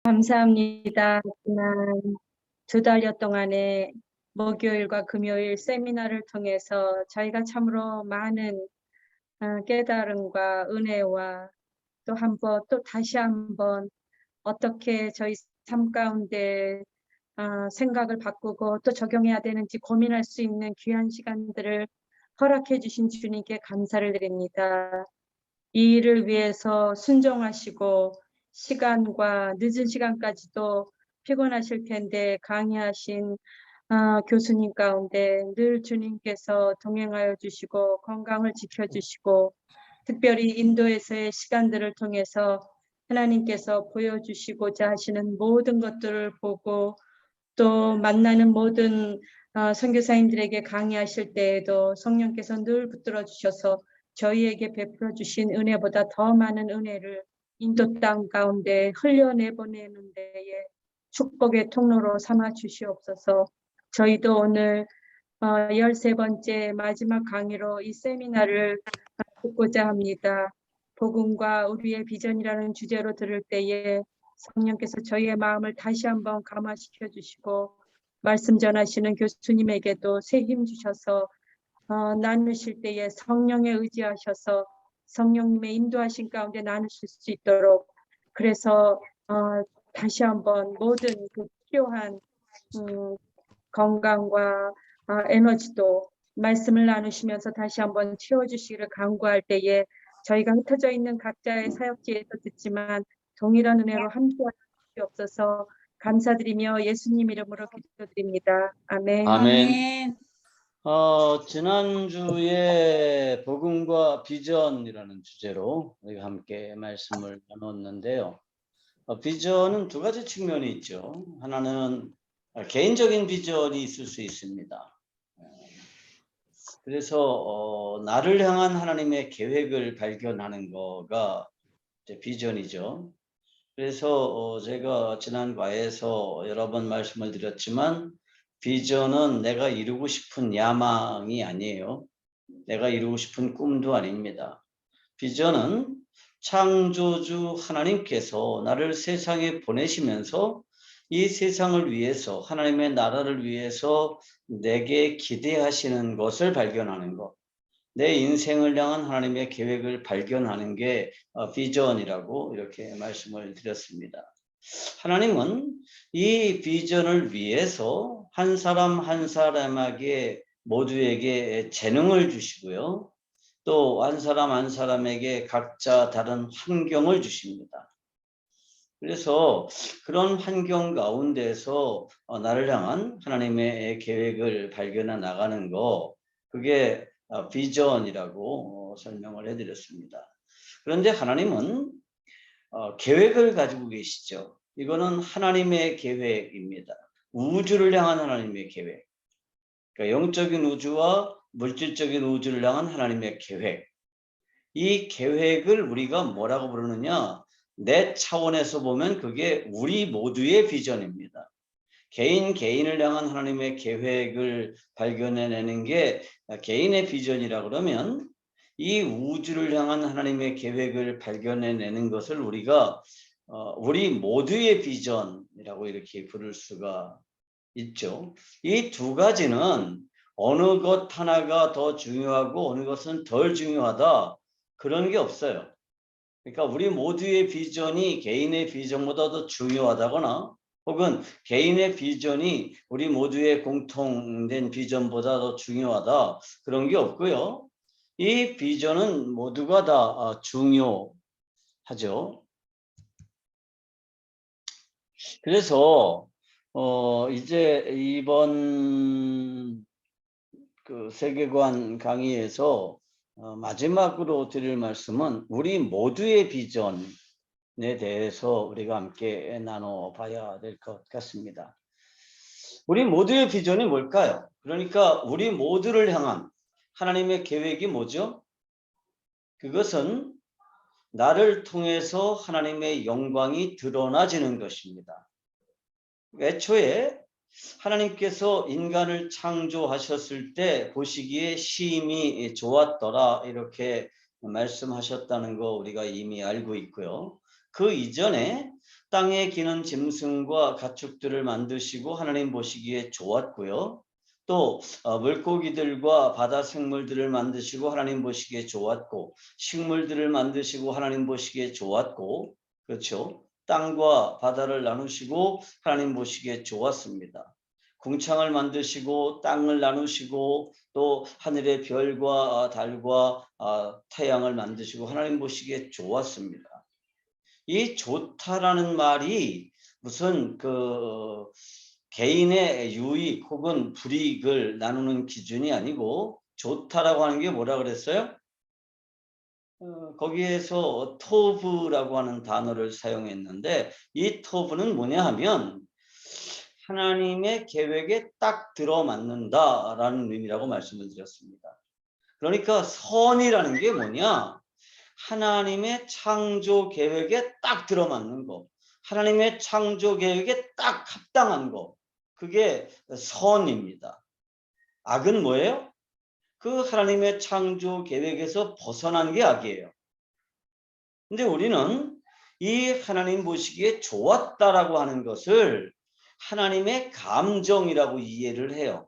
감사합니다. 지난 2달여 동안에 목요일과 금요일 세미나를 통해서 저희가 참으로 많은 깨달음과 은혜와 또 다시 한번 어떻게 저희 삶 가운데 생각을 바꾸고 또 적용해야 되는지 고민할 수 있는 귀한 시간들을 허락해 주신 주님께 감사를 드립니다. 이 일을 위해서 순종하시고 시간과 늦은 시간까지도 피곤하실 텐데 강의하신 교수님 가운데 늘 주님께서 동행하여 주시고 건강을 지켜주시고 특별히 인도에서의 시간들을 통해서 하나님께서 보여주시고자 하시는 모든 것들을 보고 또 만나는 모든 선교사님들에게 강의하실 때에도 성령께서 늘 붙들어 주셔서 저희에게 베풀어 주신 은혜보다 더 많은 은혜를 인도 땅 가운데 흘려내보내는 데에 축복의 통로로 삼아 주시옵소서. 저희도 오늘 13번째 마지막 강의로 이 세미나를 듣고자 합니다. 복음과 우리의 비전이라는 주제로 들을 때에 성령께서 저희의 마음을 다시 한번 감화시켜 주시고 말씀 전하시는 교수님에게도 새 힘 주셔서 나누실 때에 성령에 의지하셔서 성령님의 인도하신 가운데 나누실 수 있도록 그래서 다시 한번 모든 그 필요한 건강과 에너지도 말씀을 나누시면서 다시 한번 채워주시기를 간구할 때에 저희가 흩어져 있는 각자의 사역지에서 듣지만 동일한 은혜로 함께할 수 없어서 감사드리며 예수님 이름으로 기도드립니다. 아멘. 아멘. 지난주에 복음과 비전이라는 주제로 우리가 함께 말씀을 나눴는데요. 비전은 두 가지 측면이 있죠. 하나는 개인적인 비전이 있을 수 있습니다. 그래서 나를 향한 하나님의 계획을 발견하는 거가 이제 비전이죠. 그래서 제가 지난 과에서 여러 번 말씀을 드렸지만 비전은 내가 이루고 싶은 야망이 아니에요. 내가 이루고 싶은 꿈도 아닙니다. 비전은 창조주 하나님께서 나를 세상에 보내시면서 이 세상을 위해서 하나님의 나라를 위해서 내게 기대하시는 것을 발견하는 것. 내 인생을 향한 하나님의 계획을 발견하는 게 비전이라고 이렇게 말씀을 드렸습니다. 하나님은 이 비전을 위해서 한 사람 한 사람에게 모두에게 재능을 주시고요. 또 한 사람 한 사람에게 각자 다른 환경을 주십니다. 그래서 그런 환경 가운데서 나를 향한 하나님의 계획을 발견해 나가는 거, 그게 비전이라고 설명을 해드렸습니다. 그런데 하나님은 계획을 가지고 계시죠. 이거는 하나님의 계획입니다. 우주를 향한 하나님의 계획. 그러니까 영적인 우주와 물질적인 우주를 향한 하나님의 계획. 이 계획을 우리가 뭐라고 부르느냐? 내 차원에서 보면 그게 우리 모두의 비전입니다. 개인을 향한 하나님의 계획을 발견해내는 게 개인의 비전이라 그러면 이 우주를 향한 하나님의 계획을 발견해내는 것을 우리가 우리 모두의 비전이라고 이렇게 부를 수가 있죠. 이 두 가지는 어느 것 하나가 더 중요하고 어느 것은 덜 중요하다, 그런 게 없어요. 그러니까 우리 모두의 비전이 개인의 비전보다 더 중요하다거나 혹은 개인의 비전이 우리 모두의 공통된 비전보다 더 중요하다, 그런 게 없고요. 이 비전은 모두가 다 중요하죠. 그래서 이제 이번 그 세계관 강의에서 마지막으로 드릴 말씀은 우리 모두의 비전에 대해서 우리가 함께 나눠봐야 될 것 같습니다. 우리 모두의 비전이 뭘까요? 그러니까 우리 모두를 향한 하나님의 계획이 뭐죠? 그것은 나를 통해서 하나님의 영광이 드러나지는 것입니다. 애초에 하나님께서 인간을 창조하셨을 때 보시기에 심히 좋았더라, 이렇게 말씀하셨다는 거 우리가 이미 알고 있고요. 그 이전에 땅에 기는 짐승과 가축들을 만드시고 하나님 보시기에 좋았고요. 또 물고기들과 바다 생물들을 만드시고 하나님 보시기에 좋았고, 식물들을 만드시고 하나님 보시기에 좋았고, 그렇죠? 땅과 바다를 나누시고 하나님 보시기에 좋았습니다. 궁창을 만드시고 땅을 나누시고 또 하늘의 별과 달과 태양을 만드시고 하나님 보시기에 좋았습니다. 이 좋다라는 말이 무슨 개인의 유익 혹은 불이익을 나누는 기준이 아니고, 좋다라고 하는 게 뭐라 그랬어요? 거기에서 토브라고 하는 단어를 사용했는데, 이 토브는 뭐냐 하면 하나님의 계획에 딱 들어맞는다라는 의미라고 말씀을 드렸습니다. 그러니까 선이라는 게 뭐냐? 하나님의 창조 계획에 딱 들어맞는 거, 하나님의 창조 계획에 딱 합당한 거, 그게 선입니다. 악은 뭐예요? 그 하나님의 창조 계획에서 벗어난 게 악이에요. 근데 우리는 이 하나님 보시기에 좋았다라고 하는 것을 하나님의 감정이라고 이해를 해요.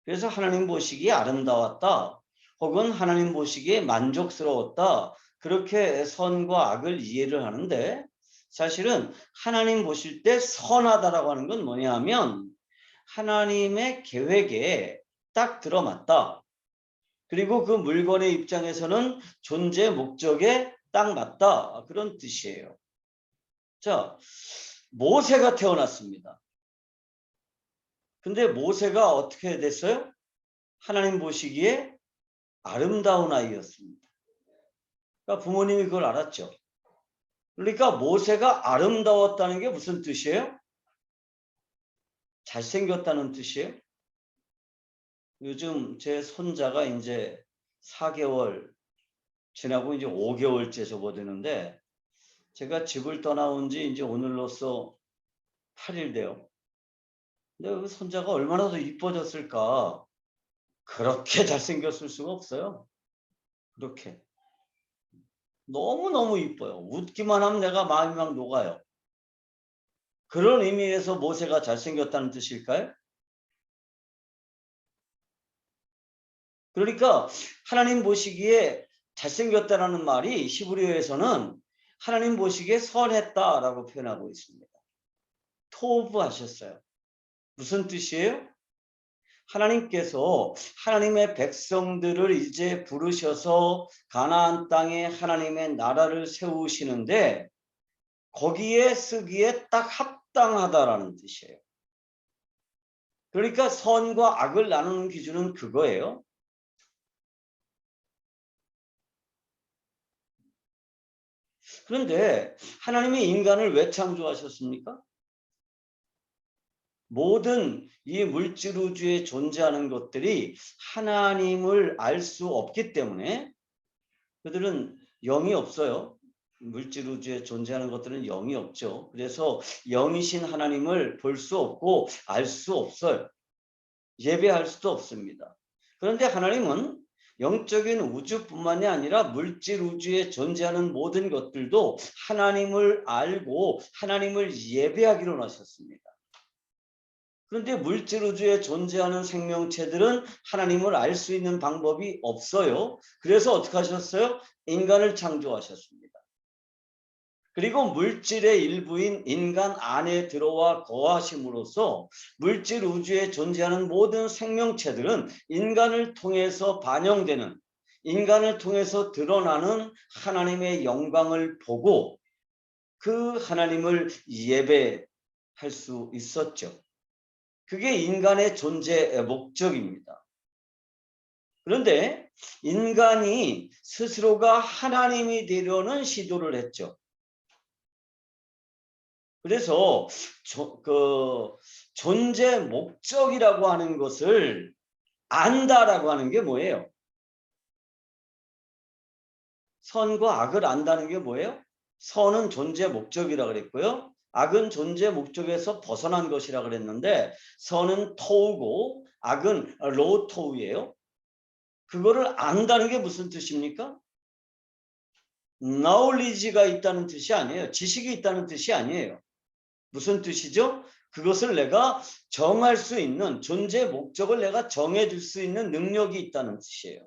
그래서 하나님 보시기에 아름다웠다, 혹은 하나님 보시기에 만족스러웠다, 그렇게 선과 악을 이해를 하는데, 사실은 하나님 보실 때 선하다라고 하는 건 뭐냐면 하나님의 계획에 딱 들어맞다. 그리고 그 물건의 입장에서는 존재 목적에 딱 맞다. 그런 뜻이에요. 자, 모세가 태어났습니다. 근데 모세가 어떻게 됐어요? 하나님 보시기에 아름다운 아이였습니다. 그러니까 부모님이 그걸 알았죠. 그러니까 모세가 아름다웠다는 게 무슨 뜻이에요? 잘생겼다는 뜻이에요. 요즘 제 손자가 이제 4개월 지나고 이제 5개월째 접어드는데, 제가 집을 떠나온 지 이제 오늘로써 8일 돼요. 근데 그 손자가 얼마나 더 이뻐졌을까? 그렇게 잘생겼을 수가 없어요. 그렇게. 너무너무 이뻐요. 웃기만 하면 내가 마음이 막 녹아요. 그런 의미에서 모세가 잘생겼다는 뜻일까요? 그러니까 하나님 보시기에 잘생겼다라는 말이 히브리어에서는 하나님 보시기에 선했다라고 표현하고 있습니다. 토브 하셨어요. 무슨 뜻이에요? 하나님께서 하나님의 백성들을 이제 부르셔서 가나안 땅에 하나님의 나라를 세우시는데, 거기에 쓰기에 딱 합당하다라는 뜻이에요. 그러니까 선과 악을 나누는 기준은 그거예요. 그런데 하나님이 인간을 왜 창조하셨습니까? 모든 이 물질 우주에 존재하는 것들이 하나님을 알 수 없기 때문에, 그들은 영이 없어요. 물질 우주에 존재하는 것들은 영이 없죠. 그래서 영이신 하나님을 볼 수 없고 알 수 없어요. 예배할 수도 없습니다. 그런데 하나님은 영적인 우주뿐만이 아니라 물질 우주에 존재하는 모든 것들도 하나님을 알고 하나님을 예배하기로 하셨습니다. 그런데 물질 우주에 존재하는 생명체들은 하나님을 알 수 있는 방법이 없어요. 그래서 어떻게 하셨어요? 인간을 창조하셨습니다. 그리고 물질의 일부인 인간 안에 들어와 거하심으로써 물질 우주에 존재하는 모든 생명체들은 인간을 통해서 반영되는, 인간을 통해서 드러나는 하나님의 영광을 보고 그 하나님을 예배할 수 있었죠. 그게 인간의 존재 목적입니다. 그런데 인간이 스스로가 하나님이 되려는 시도를 했죠. 그래서 존재 목적이라고 하는 것을 안다라고 하는 게 뭐예요? 선과 악을 안다는 게 뭐예요? 선은 존재 목적이라 그랬고요. 악은 존재 목적에서 벗어난 것이라 그랬는데, 선은 토우고 악은 로토우예요. 그거를 안다는 게 무슨 뜻입니까? knowledge가 있다는 뜻이 아니에요. 지식이 있다는 뜻이 아니에요. 무슨 뜻이죠? 그것을 내가 정할 수 있는, 존재 목적을 내가 정해줄 수 있는 능력이 있다는 뜻이에요.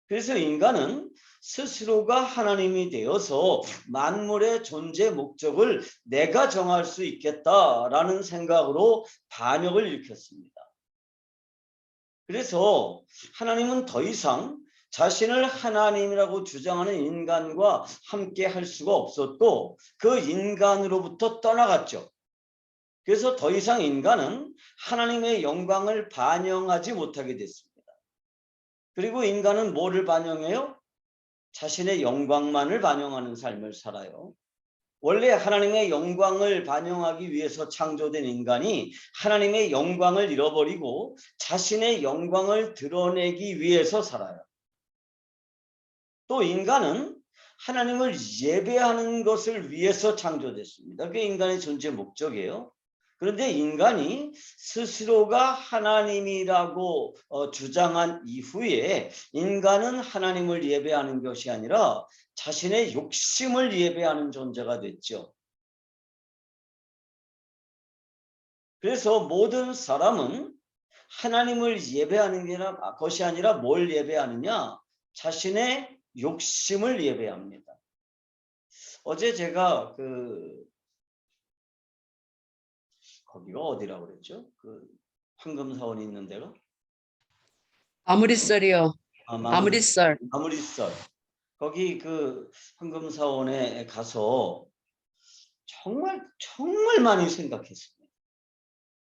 그래서 인간은 스스로가 하나님이 되어서 만물의 존재 목적을 내가 정할 수 있겠다라는 생각으로 반역을 일으켰습니다. 그래서 하나님은 더 이상 자신을 하나님이라고 주장하는 인간과 함께 할 수가 없었고 그 인간으로부터 떠나갔죠. 그래서 더 이상 인간은 하나님의 영광을 반영하지 못하게 됐습니다. 그리고 인간은 뭐를 반영해요? 자신의 영광만을 반영하는 삶을 살아요. 원래 하나님의 영광을 반영하기 위해서 창조된 인간이 하나님의 영광을 잃어버리고 자신의 영광을 드러내기 위해서 살아요. 또 인간은 하나님을 예배하는 것을 위해서 창조됐습니다. 그게 인간의 존재 목적이에요. 그런데 인간이 스스로가 하나님이라고 주장한 이후에 인간은 하나님을 예배하는 것이 아니라 자신의 욕심을 예배하는 존재가 됐죠. 그래서 모든 사람은 하나님을 예배하는 것이 아니라 뭘 예배하느냐? 자신의 욕심을 예배합니다. 어제 제가 거기가 어디라고 그랬죠? 황금사원이 있는 데가? 아무리썰이요. 아무리썰. 아무리썰. 거기 황금사원에 가서 정말 많이 생각했습니다.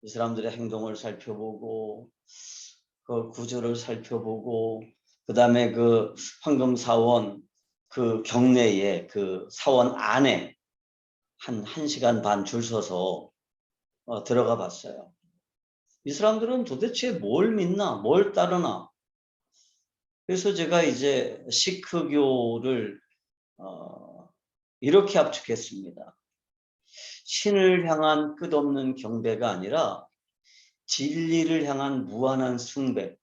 이 사람들의 행동을 살펴보고 그 구조를 살펴보고 그다음에 황금사원 경내에 사원 안에 한 1시간 반 줄 서서 들어가 봤어요. 이 사람들은 도대체 뭘 믿나, 뭘 따르나. 그래서 제가 이제 시크교를 이렇게 압축했습니다. 신을 향한 끝없는 경배가 아니라 진리를 향한 무한한 숭배.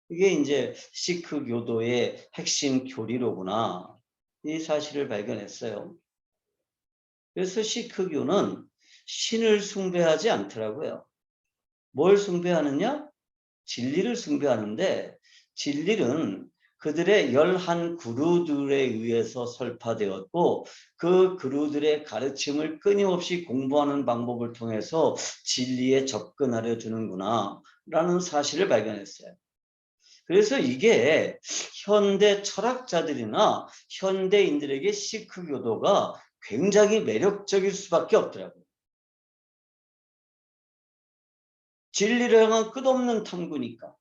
이게 이제 시크교도의 핵심 교리로구나. 이 사실을 발견했어요. 그래서 시크교는 신을 숭배하지 않더라고요. 뭘 숭배하느냐? 진리를 숭배하는데 진리는 그들의 11그루들에 의해서 설파되었고 그 그루들의 가르침을 끊임없이 공부하는 방법을 통해서 진리에 접근하려 주는구나 라는 사실을 발견했어요. 그래서 이게 현대 철학자들이나 현대인들에게 시크교도가 굉장히 매력적일 수밖에 없더라고요. 진리를 향한 끝없는 탐구니까.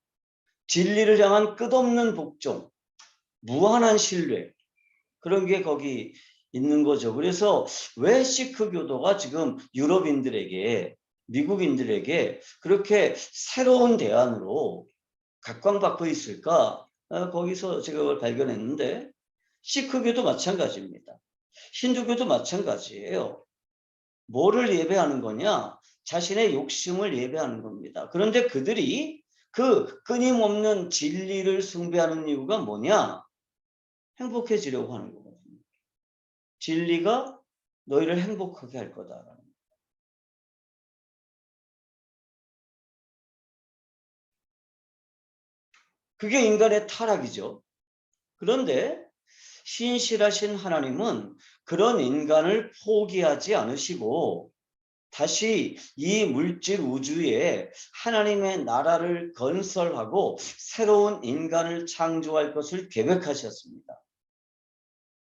진리를 향한 끝없는 복종, 무한한 신뢰, 그런 게 거기 있는 거죠. 그래서 왜 시크교도가 지금 유럽인들에게, 미국인들에게 그렇게 새로운 대안으로 각광받고 있을까? 거기서 제가 그걸 발견했는데 시크교도 마찬가지입니다. 힌두교도 마찬가지예요. 뭐를 예배하는 거냐? 자신의 욕심을 예배하는 겁니다. 그런데 그들이 끊임없는 진리를 숭배하는 이유가 뭐냐? 행복해지려고 하는 거거든요. 진리가 너희를 행복하게 할 거다. 그게 인간의 타락이죠. 그런데 신실하신 하나님은 그런 인간을 포기하지 않으시고 다시 이 물질 우주에 하나님의 나라를 건설하고 새로운 인간을 창조할 것을 계획하셨습니다.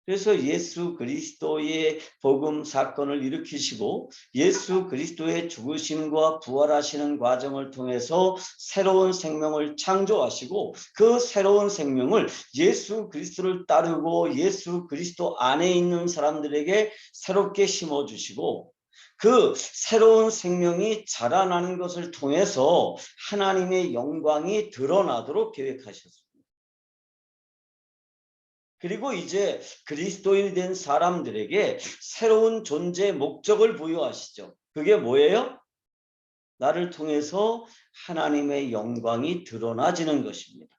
그래서 예수 그리스도의 복음 사건을 일으키시고 예수 그리스도의 죽으심과 부활하시는 과정을 통해서 새로운 생명을 창조하시고 그 새로운 생명을 예수 그리스도를 따르고 예수 그리스도 안에 있는 사람들에게 새롭게 심어주시고 그 새로운 생명이 자라나는 것을 통해서 하나님의 영광이 드러나도록 계획하셨습니다. 그리고 이제 그리스도인이 된 사람들에게 새로운 존재 목적을 부여하시죠. 그게 뭐예요? 나를 통해서 하나님의 영광이 드러나지는 것입니다.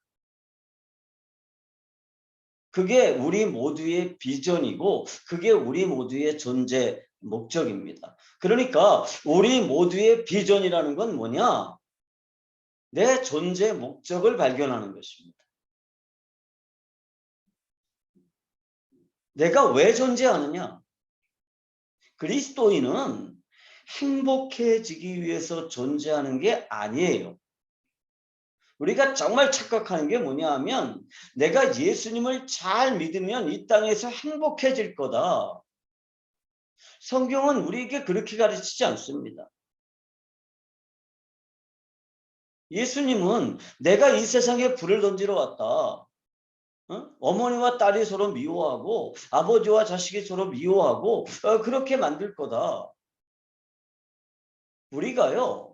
그게 우리 모두의 비전이고 그게 우리 모두의 존재 목적입니다. 그러니까 우리 모두의 비전이라는 건 뭐냐? 내 존재 목적을 발견하는 것입니다. 내가 왜 존재하느냐? 그리스도인은 행복해지기 위해서 존재하는 게 아니에요. 우리가 정말 착각하는 게 뭐냐 하면 내가 예수님을 잘 믿으면 이 땅에서 행복해질 거다. 성경은 우리에게 그렇게 가르치지 않습니다. 예수님은 내가 이 세상에 불을 던지러 왔다. 어머니와 딸이 서로 미워하고 아버지와 자식이 서로 미워하고 그렇게 만들 거다. 우리가요.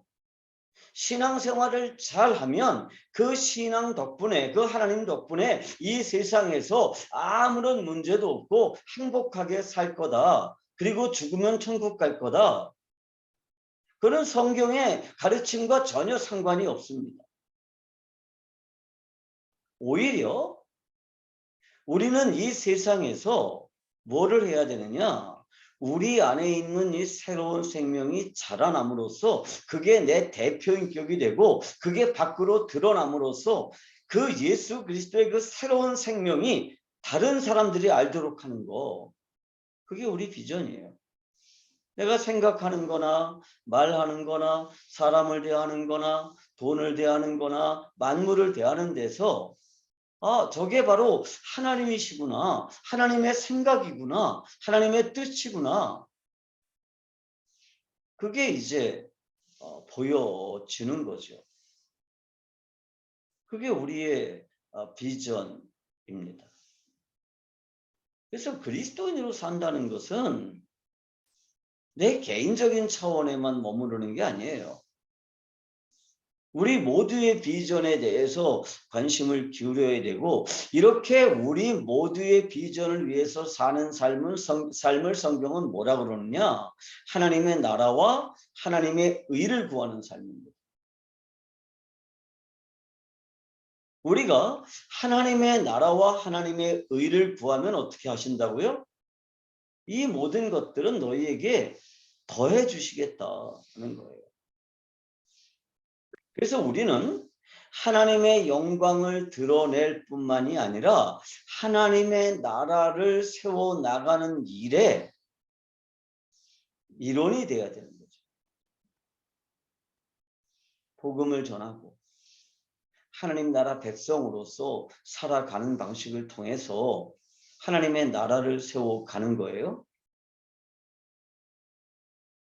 신앙생활을 잘하면 그 신앙 덕분에 그 하나님 덕분에 이 세상에서 아무런 문제도 없고 행복하게 살 거다. 그리고 죽으면 천국 갈 거다. 그런 성경의 가르침과 전혀 상관이 없습니다. 오히려 우리는 이 세상에서 뭐를 해야 되느냐? 우리 안에 있는 이 새로운 생명이 자라남으로써 그게 내 대표인격이 되고 그게 밖으로 드러남으로써 그 예수 그리스도의 그 새로운 생명이 다른 사람들이 알도록 하는 거. 그게 우리 비전이에요. 내가 생각하는 거나 말하는 거나 사람을 대하는 거나 돈을 대하는 거나 만물을 대하는 데서 저게 바로 하나님이시구나. 하나님의 생각이구나. 하나님의 뜻이구나. 그게 이제 보여지는 거죠. 그게 우리의 비전입니다. 그래서 그리스도인으로 산다는 것은 내 개인적인 차원에만 머무르는 게 아니에요. 우리 모두의 비전에 대해서 관심을 기울여야 되고 이렇게 우리 모두의 비전을 위해서 사는 삶을 성경은 뭐라고 그러느냐? 하나님의 나라와 하나님의 의를 구하는 삶입니다. 우리가 하나님의 나라와 하나님의 의를 구하면 어떻게 하신다고요? 이 모든 것들은 너희에게 더해 주시겠다는 거예요. 그래서 우리는 하나님의 영광을 드러낼 뿐만이 아니라 하나님의 나라를 세워나가는 일에 일원이 되어야 되는 거죠. 복음을 전하고 하나님 나라 백성으로서 살아가는 방식을 통해서 하나님의 나라를 세워가는 거예요.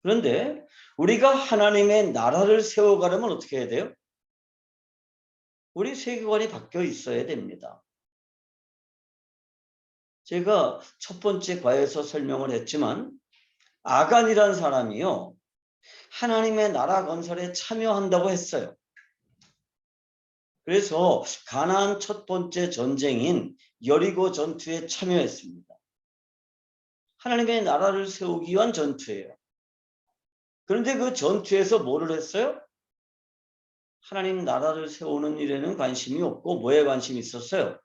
그런데 우리가 하나님의 나라를 세워가려면 어떻게 해야 돼요? 우리 세계관이 바뀌어 있어야 됩니다. 제가 첫 번째 과에서 설명을 했지만 아간이라는 사람이요. 하나님의 나라 건설에 참여한다고 했어요. 그래서 가나안 첫 번째 전쟁인 여리고 전투에 참여했습니다. 하나님의 나라를 세우기 위한 전투예요. 그런데 그 전투에서 뭐를 했어요? 하나님 나라를 세우는 일에는 관심이 없고 뭐에 관심이 있었어요?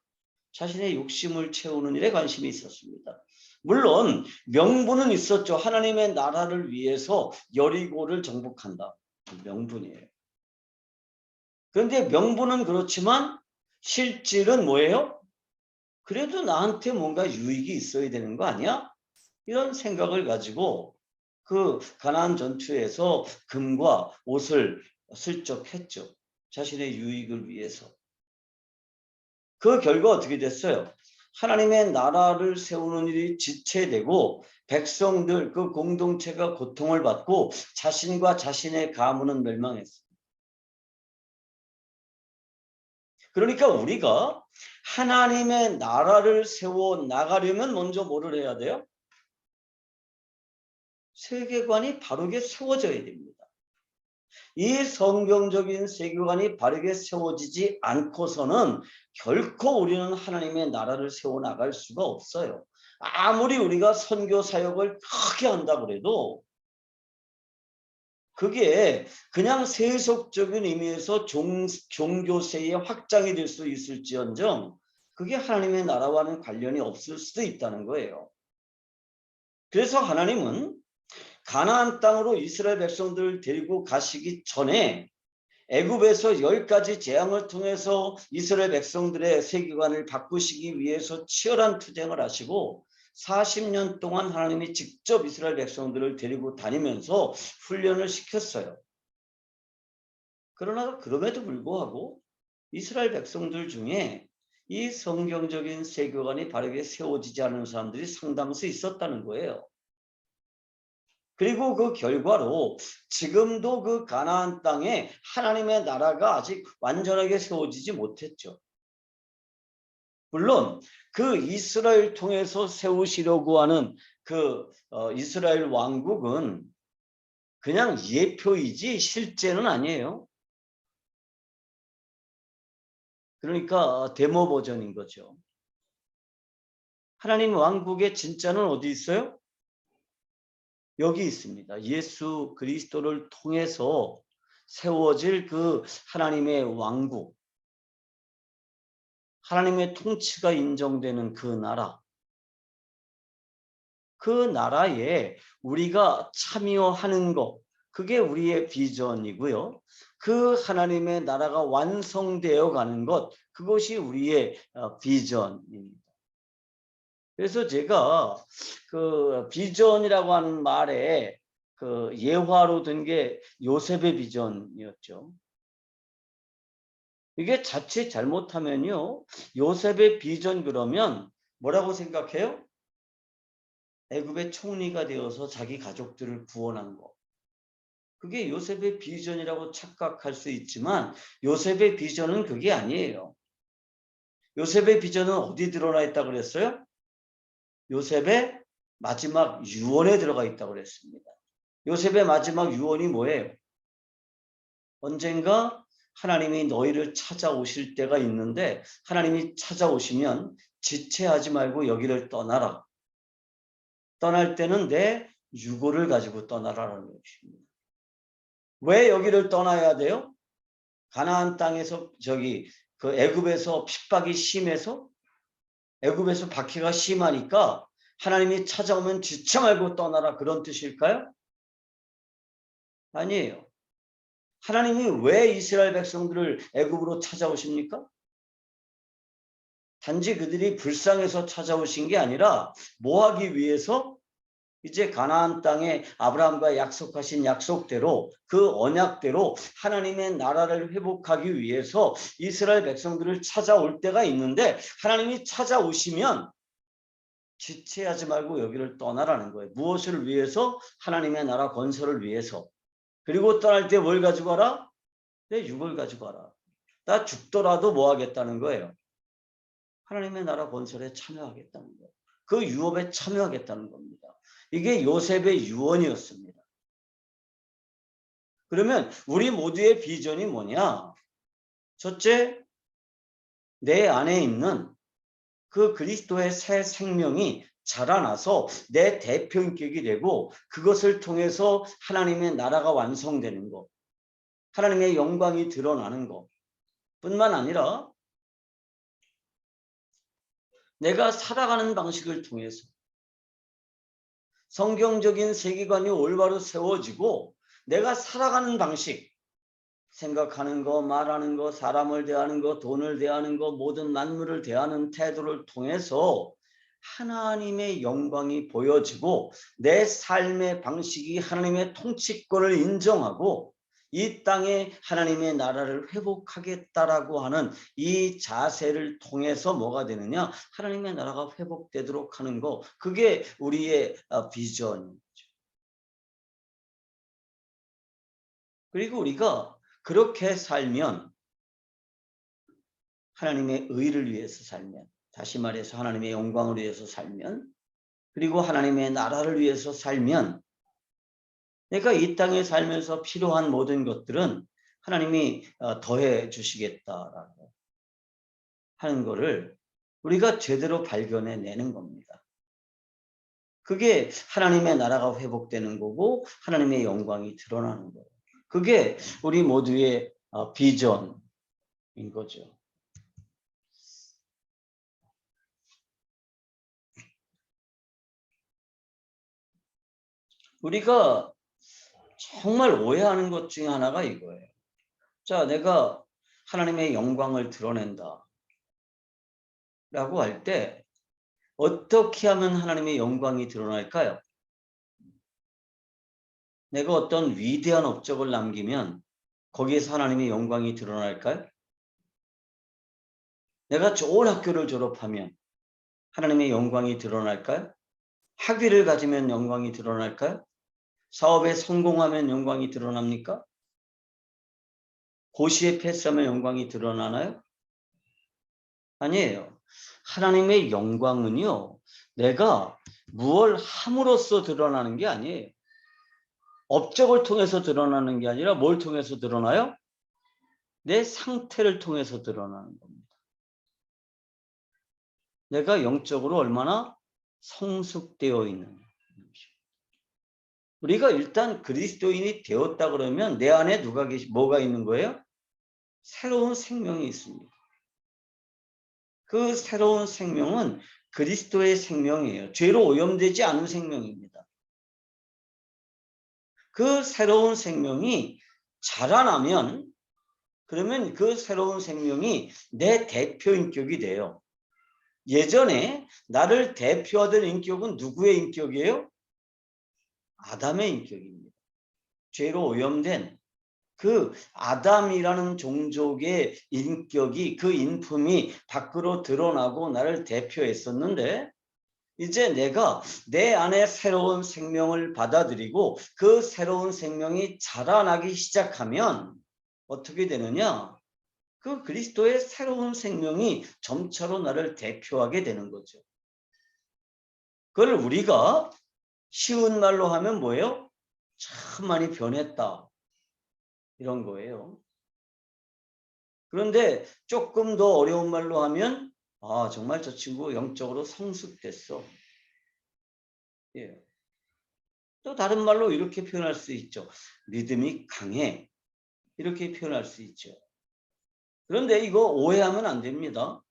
자신의 욕심을 채우는 일에 관심이 있었습니다. 물론 명분은 있었죠. 하나님의 나라를 위해서 여리고를 정복한다. 명분이에요. 그런데 명분은 그렇지만 실질은 뭐예요? 그래도 나한테 뭔가 유익이 있어야 되는 거 아니야? 이런 생각을 가지고 그 가나안 전투에서 금과 옷을 슬쩍 했죠. 자신의 유익을 위해서. 그 결과 어떻게 됐어요? 하나님의 나라를 세우는 일이 지체되고 백성들 그 공동체가 고통을 받고 자신과 자신의 가문은 멸망했어요. 그러니까 우리가 하나님의 나라를 세워 나가려면 먼저 뭐를 해야 돼요? 세계관이 바르게 세워져야 됩니다. 이 성경적인 세계관이 바르게 세워지지 않고서는 결코 우리는 하나님의 나라를 세워나갈 수가 없어요. 아무리 우리가 선교 사역을 크게 한다고 해도 그게 그냥 세속적인 의미에서 종교세의 확장이 될 수 있을지언정 그게 하나님의 나라와는 관련이 없을 수도 있다는 거예요. 그래서 하나님은 가나안 땅으로 이스라엘 백성들을 데리고 가시기 전에 애굽에서 10가지 재앙을 통해서 이스라엘 백성들의 세계관을 바꾸시기 위해서 치열한 투쟁을 하시고 40년 동안 하나님이 직접 이스라엘 백성들을 데리고 다니면서 훈련을 시켰어요. 그러나 그럼에도 불구하고 이스라엘 백성들 중에 이 성경적인 세계관이 바르게 세워지지 않은 사람들이 상당수 있었다는 거예요. 그리고 그 결과로 지금도 그 가나안 땅에 하나님의 나라가 아직 완전하게 세워지지 못했죠. 물론 그 이스라엘 통해서 세우시려고 하는 그 이스라엘 왕국은 그냥 예표이지 실제는 아니에요. 그러니까 데모 버전인 거죠. 하나님 왕국의 진짜는 어디 있어요? 여기 있습니다. 예수 그리스도를 통해서 세워질 그 하나님의 왕국, 하나님의 통치가 인정되는 그 나라, 그 나라에 우리가 참여하는 것, 그게 우리의 비전이고요. 그 하나님의 나라가 완성되어 가는 것, 그것이 우리의 비전입니다. 그래서 제가 그 비전이라고 하는 말에 그 예화로 든 게 요셉의 비전이었죠. 이게 자칫 잘못하면요, 요셉의 비전 그러면 뭐라고 생각해요? 애굽의 총리가 되어서 자기 가족들을 구원한 거. 그게 요셉의 비전이라고 착각할 수 있지만 요셉의 비전은 그게 아니에요. 요셉의 비전은 어디 드러나 있다고 그랬어요? 요셉의 마지막 유언에 들어가 있다고 그랬습니다. 요셉의 마지막 유언이 뭐예요? 언젠가 하나님이 너희를 찾아오실 때가 있는데 하나님이 찾아오시면 지체하지 말고 여기를 떠나라. 떠날 때는 내 유고를 가지고 떠나라는 것입니다. 왜 여기를 떠나야 돼요? 가나안 땅에서 그 애굽에서 핍박이 심해서 애굽에서 박해가 심하니까 하나님이 찾아오면 지체 말고 떠나라 그런 뜻일까요? 아니에요. 하나님이 왜 이스라엘 백성들을 애굽으로 찾아오십니까? 단지 그들이 불쌍해서 찾아오신 게 아니라 뭐 하기 위해서? 이제 가나안 땅에 아브라함과 약속하신 약속대로 그 언약대로 하나님의 나라를 회복하기 위해서 이스라엘 백성들을 찾아올 때가 있는데 하나님이 찾아오시면 지체하지 말고 여기를 떠나라는 거예요. 무엇을 위해서? 하나님의 나라 건설을 위해서. 그리고 떠날 때 뭘 가지고 가라? 내 육을 가지고 가라. 나 죽더라도 뭐 하겠다는 거예요? 하나님의 나라 건설에 참여하겠다는 거예요. 그 유업에 참여하겠다는 겁니다. 이게 요셉의 유언이었습니다. 그러면 우리 모두의 비전이 뭐냐? 첫째, 내 안에 있는 그 그리스도의 새 생명이 자라나서 내 대표인격이 되고 그것을 통해서 하나님의 나라가 완성되는 것, 하나님의 영광이 드러나는 것 뿐만 아니라 내가 살아가는 방식을 통해서 성경적인 세계관이 올바로 세워지고 내가 살아가는 방식, 생각하는 거, 말하는 거, 사람을 대하는 거, 돈을 대하는 거, 모든 만물을 대하는 태도를 통해서 하나님의 영광이 보여지고 내 삶의 방식이 하나님의 통치권을 인정하고 이 땅에 하나님의 나라를 회복하겠다라고 하는 이 자세를 통해서 뭐가 되느냐? 하나님의 나라가 회복되도록 하는 거, 그게 우리의 비전이죠. 그리고 우리가 그렇게 살면, 하나님의 의를 위해서 살면, 다시 말해서 하나님의 영광을 위해서 살면, 그리고 하나님의 나라를 위해서 살면 내가 이 땅에 살면서 필요한 모든 것들은 하나님이 더해 주시겠다라고 하는 것을 우리가 제대로 발견해내는 겁니다. 그게 하나님의 나라가 회복되는 거고 하나님의 영광이 드러나는 거예요. 그게 우리 모두의 비전인 거죠. 우리가 정말 오해하는 것 중에 하나가 이거예요. 자, 내가 하나님의 영광을 드러낸다 라고 할 때 어떻게 하면 하나님의 영광이 드러날까요? 내가 어떤 위대한 업적을 남기면 거기에서 하나님의 영광이 드러날까요? 내가 좋은 학교를 졸업하면 하나님의 영광이 드러날까요? 학위를 가지면 영광이 드러날까요? 사업에 성공하면 영광이 드러납니까? 고시에 패스하면 영광이 드러나나요? 아니에요. 하나님의 영광은요, 내가 무엇을 함으로써 드러나는 게 아니에요. 업적을 통해서 드러나는 게 아니라 뭘 통해서 드러나요? 내 상태를 통해서 드러나는 겁니다. 내가 영적으로 얼마나 성숙되어 있느냐. 우리가 일단 그리스도인이 되었다 그러면 내 안에 뭐가 있는 거예요? 새로운 생명이 있습니다. 그 새로운 생명은 그리스도의 생명이에요. 죄로 오염되지 않은 생명입니다. 그 새로운 생명이 자라나면 그러면 그 새로운 생명이 내 대표 인격이 돼요. 예전에 나를 대표하던 인격은 누구의 인격이에요? 아담의 인격입니다. 죄로 오염된 그 아담이라는 종족의 인격이, 그 인품이 밖으로 드러나고 나를 대표했었는데, 이제 내가 내 안에 새로운 생명을 받아들이고 그 새로운 생명이 자라나기 시작하면 어떻게 되느냐? 그 그리스도의 새로운 생명이 점차로 나를 대표하게 되는 거죠. 그걸 우리가 쉬운 말로 하면 뭐예요? 참 많이 변했다. 이런 거예요. 그런데 조금 더 어려운 말로 하면 아, 정말 저 친구 영적으로 성숙됐어. 예. 또 다른 말로 이렇게 표현할 수 있죠. 믿음이 강해. 이렇게 표현할 수 있죠. 그런데 이거 오해하면 안 됩니다.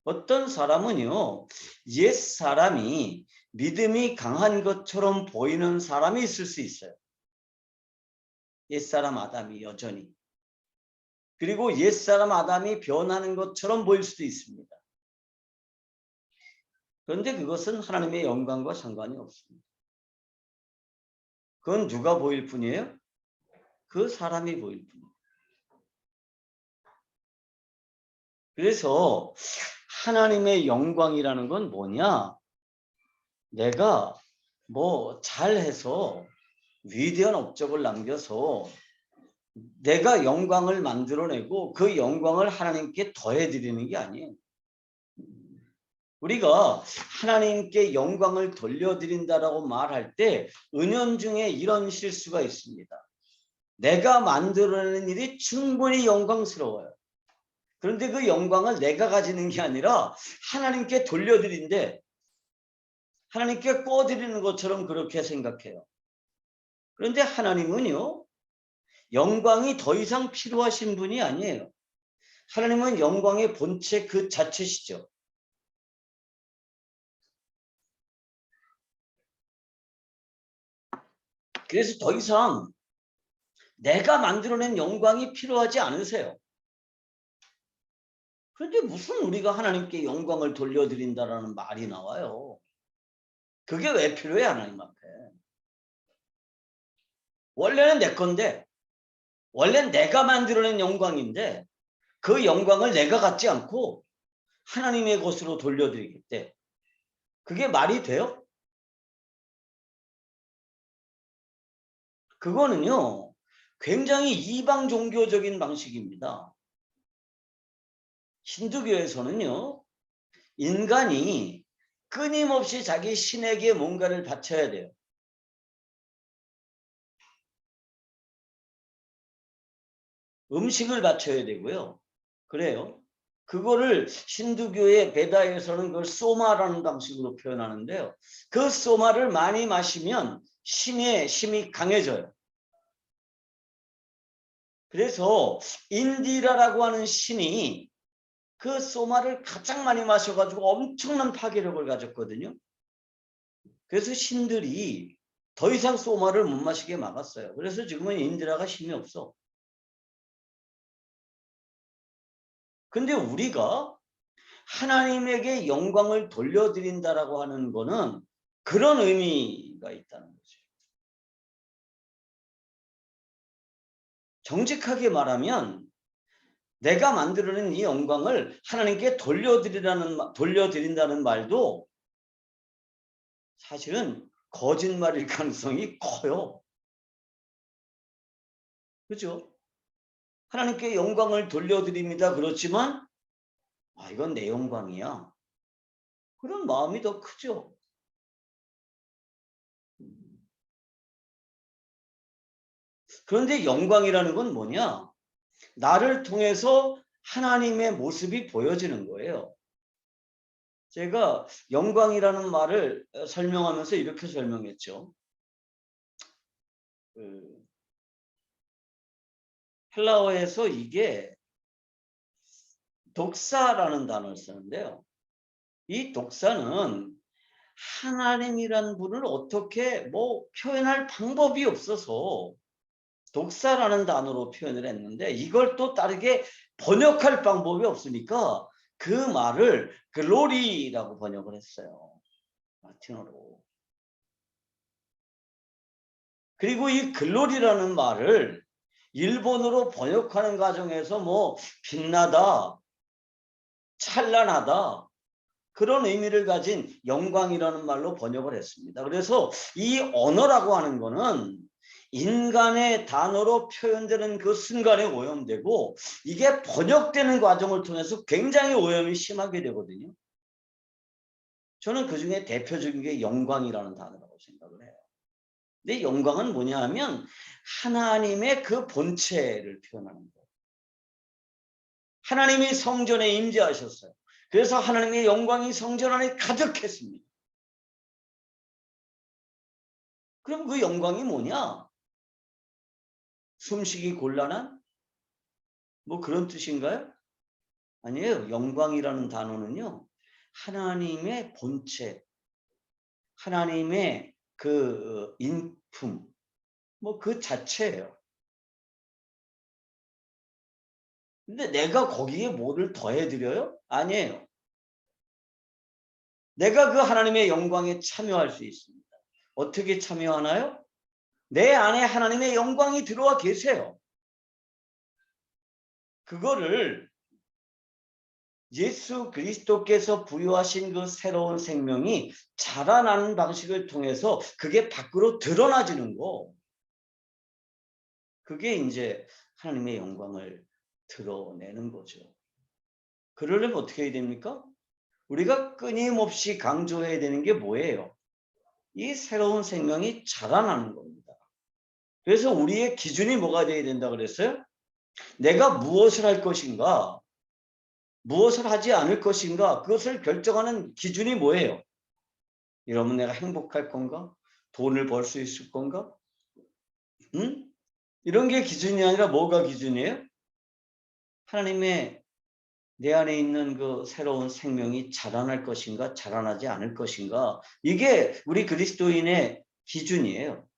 어떤 사람은요, 옛 사람이 믿음이 강한 것처럼 보이는 사람이 있을 수 있어요. 옛사람 아담이 여전히. 그리고 옛사람 아담이 변하는 것처럼 보일 수도 있습니다. 그런데 그것은 하나님의 영광과 상관이 없습니다. 그건 누가 보일 뿐이에요? 그 사람이 보일 뿐이에요. 그래서 하나님의 영광이라는 건 뭐냐? 내가 뭐 잘해서 위대한 업적을 남겨서 내가 영광을 만들어내고 그 영광을 하나님께 더해드리는 게 아니에요. 우리가 하나님께 영광을 돌려드린다라고 말할 때 은연중에 이런 실수가 있습니다. 내가 만들어내는 일이 충분히 영광스러워요. 그런데 그 영광을 내가 가지는 게 아니라 하나님께 돌려드린데 하나님께 꿔드리는 것처럼 그렇게 생각해요. 그런데 하나님은요, 영광이 더 이상 필요하신 분이 아니에요. 하나님은 영광의 본체 그 자체시죠. 그래서 더 이상 내가 만들어낸 영광이 필요하지 않으세요. 그런데 무슨 우리가 하나님께 영광을 돌려드린다라는 말이 나와요. 그게 왜 필요해, 하나님 앞에. 원래는 내 건데, 원래는 내가 만들어낸 영광인데 그 영광을 내가 갖지 않고 하나님의 것으로 돌려드리겠대. 그게 말이 돼요? 그거는요, 굉장히 이방 종교적인 방식입니다. 힌두교에서는요, 인간이 끊임없이 자기 신에게 뭔가를 바쳐야 돼요. 음식을 바쳐야 되고요. 그래요. 그거를 힌두교의 베다에서는 그걸 소마라는 방식으로 표현하는데요. 그 소마를 많이 마시면 신의 힘이 강해져요. 그래서 인디라라고 하는 신이 그 소마를 가장 많이 마셔가지고 엄청난 파괴력을 가졌거든요. 그래서 신들이 더 이상 소마를 못 마시게 막았어요. 그래서 지금은 인디라가 힘이 없어. 근데 우리가 하나님에게 영광을 돌려드린다라고 하는 거는 그런 의미가 있다는 거죠. 정직하게 말하면 내가 만들어낸 이 영광을 하나님께 돌려드린다는 말도 사실은 거짓말일 가능성이 커요. 그죠? 하나님께 영광을 돌려드립니다. 그렇지만 이건 내 영광이야. 그런 마음이 더 크죠. 그런데 영광이라는 건 뭐냐? 나를 통해서 하나님의 모습이 보여지는 거예요. 제가 영광이라는 말을 설명하면서 이렇게 설명했죠. 헬라어에서 이게 독사라는 단어를 쓰는데요. 이 독사는 하나님이라는 분을 어떻게 표현할 방법이 없어서 독사라는 단어로 표현을 했는데 이걸 또 다르게 번역할 방법이 없으니까 그 말을 글로리라고 번역을 했어요. 라틴어로. 그리고 이 글로리라는 말을 일본어로 번역하는 과정에서 빛나다, 찬란하다 그런 의미를 가진 영광이라는 말로 번역을 했습니다. 그래서 이 언어라고 하는 거는 인간의 단어로 표현되는 그 순간에 오염되고 이게 번역되는 과정을 통해서 굉장히 오염이 심하게 되거든요. 저는 그중에 대표적인 게 영광이라는 단어라고 생각을 해요. 근데 영광은 뭐냐 하면 하나님의 그 본체를 표현하는 거예요. 하나님이 성전에 임재하셨어요. 그래서 하나님의 영광이 성전 안에 가득했습니다. 그럼 그 영광이 뭐냐? 숨쉬기 곤란한? 그런 뜻인가요? 아니에요. 영광이라는 단어는요. 하나님의 본체, 하나님의 그 인품, 그 자체예요. 근데 내가 거기에 뭐를 더해드려요? 아니에요. 내가 그 하나님의 영광에 참여할 수 있습니다. 어떻게 참여하나요? 내 안에 하나님의 영광이 들어와 계세요. 그거를 예수 그리스도께서 부여하신 그 새로운 생명이 자라나는 방식을 통해서 그게 밖으로 드러나지는 거. 그게 이제 하나님의 영광을 드러내는 거죠. 그러려면 어떻게 해야 됩니까? 우리가 끊임없이 강조해야 되는 게 뭐예요? 이 새로운 생명이 자라나는 겁니다. 그래서 우리의 기준이 뭐가 돼야 된다 그랬어요? 내가 무엇을 할 것인가? 무엇을 하지 않을 것인가? 그것을 결정하는 기준이 뭐예요? 이러면 내가 행복할 건가? 돈을 벌 수 있을 건가? 이런 게 기준이 아니라 뭐가 기준이에요? 하나님의 내 안에 있는 그 새로운 생명이 자라날 것인가? 자라나지 않을 것인가? 이게 우리 그리스도인의 기준이에요.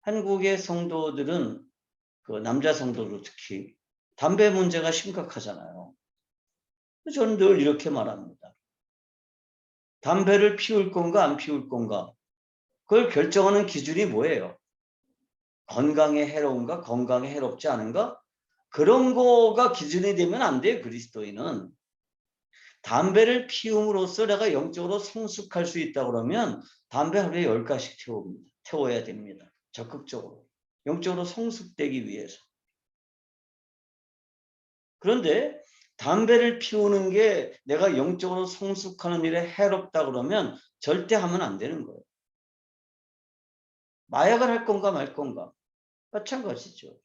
한국의 성도들은 그 남자 성도도 특히 담배 문제가 심각하잖아요. 저는 늘 이렇게 말합니다. 담배를 피울 건가 안 피울 건가? 그걸 결정하는 기준이 뭐예요? 건강에 해로운가? 건강에 해롭지 않은가? 그런 거가 기준이 되면 안 돼요. 그리스도인은. 담배를 피움으로써 내가 영적으로 성숙할 수 있다 그러면 담배 하루에 10가씩 태워야 됩니다. 적극적으로. 영적으로 성숙되기 위해서. 그런데 담배를 피우는 게 내가 영적으로 성숙하는 일에 해롭다 그러면 절대 하면 안 되는 거예요. 마약을 할 건가 말 건가? 마찬가지죠.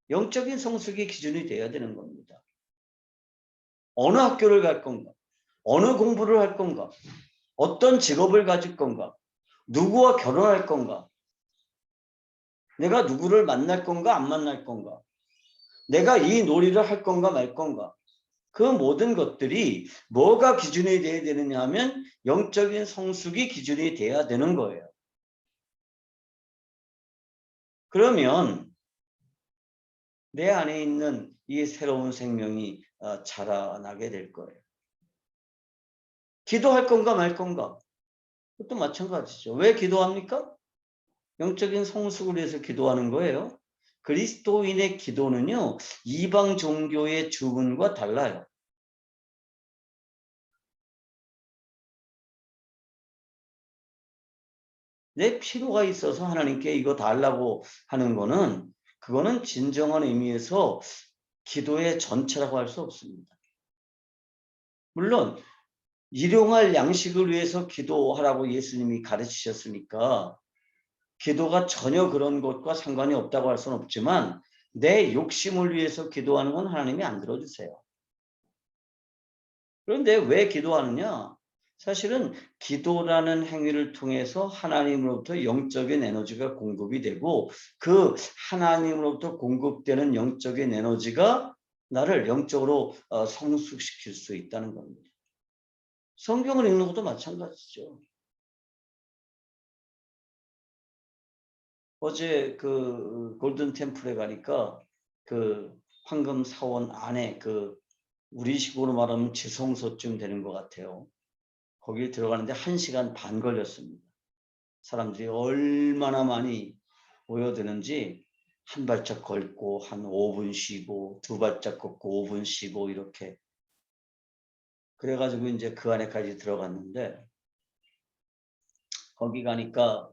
영적인 성숙이 기준이 돼야 되는 겁니다. 어느 학교를 갈 건가? 어느 공부를 할 건가? 어떤 직업을 가질 건가? 누구와 결혼할 건가? 내가 누구를 만날 건가 안 만날 건가? 내가 이 놀이를 할 건가 말 건가? 그 모든 것들이 뭐가 기준이 돼야 되느냐 하면 영적인 성숙이 기준이 돼야 되는 거예요. 그러면 내 안에 있는 이 새로운 생명이 자라나게 될 거예요. 기도할 건가 말 건가? 그것도 마찬가지죠. 왜 기도합니까? 영적인 성숙을 위해서 기도하는 거예요. 그리스도인의 기도는요, 이방 종교의 주문과 달라요. 내 필요가 있어서 하나님께 이거 달라고 하는 거는, 그거는 진정한 의미에서 기도의 전체라고 할 수 없습니다. 물론 일용할 양식을 위해서 기도하라고 예수님이 가르치셨으니까 기도가 전혀 그런 것과 상관이 없다고 할 수는 없지만, 내 욕심을 위해서 기도하는 건 하나님이 안 들어주세요. 그런데 왜 기도하느냐? 사실은 기도라는 행위를 통해서 하나님으로부터 영적인 에너지가 공급이 되고, 그 하나님으로부터 공급되는 영적인 에너지가 나를 영적으로 성숙시킬 수 있다는 겁니다. 성경을 읽는 것도 마찬가지죠. 어제 그 골든 템플에 가니까 그 황금 사원 안에 그 우리식으로 말하면 지성소쯤 되는 것 같아요. 거기 들어가는데 1시간 반 걸렸습니다. 사람들이 얼마나 많이 모여드는지 한 발짝 걷고 한 5분 쉬고 두 발짝 걷고 5분 쉬고 이렇게. 그래가지고 이제 그 안에까지 들어갔는데, 거기 가니까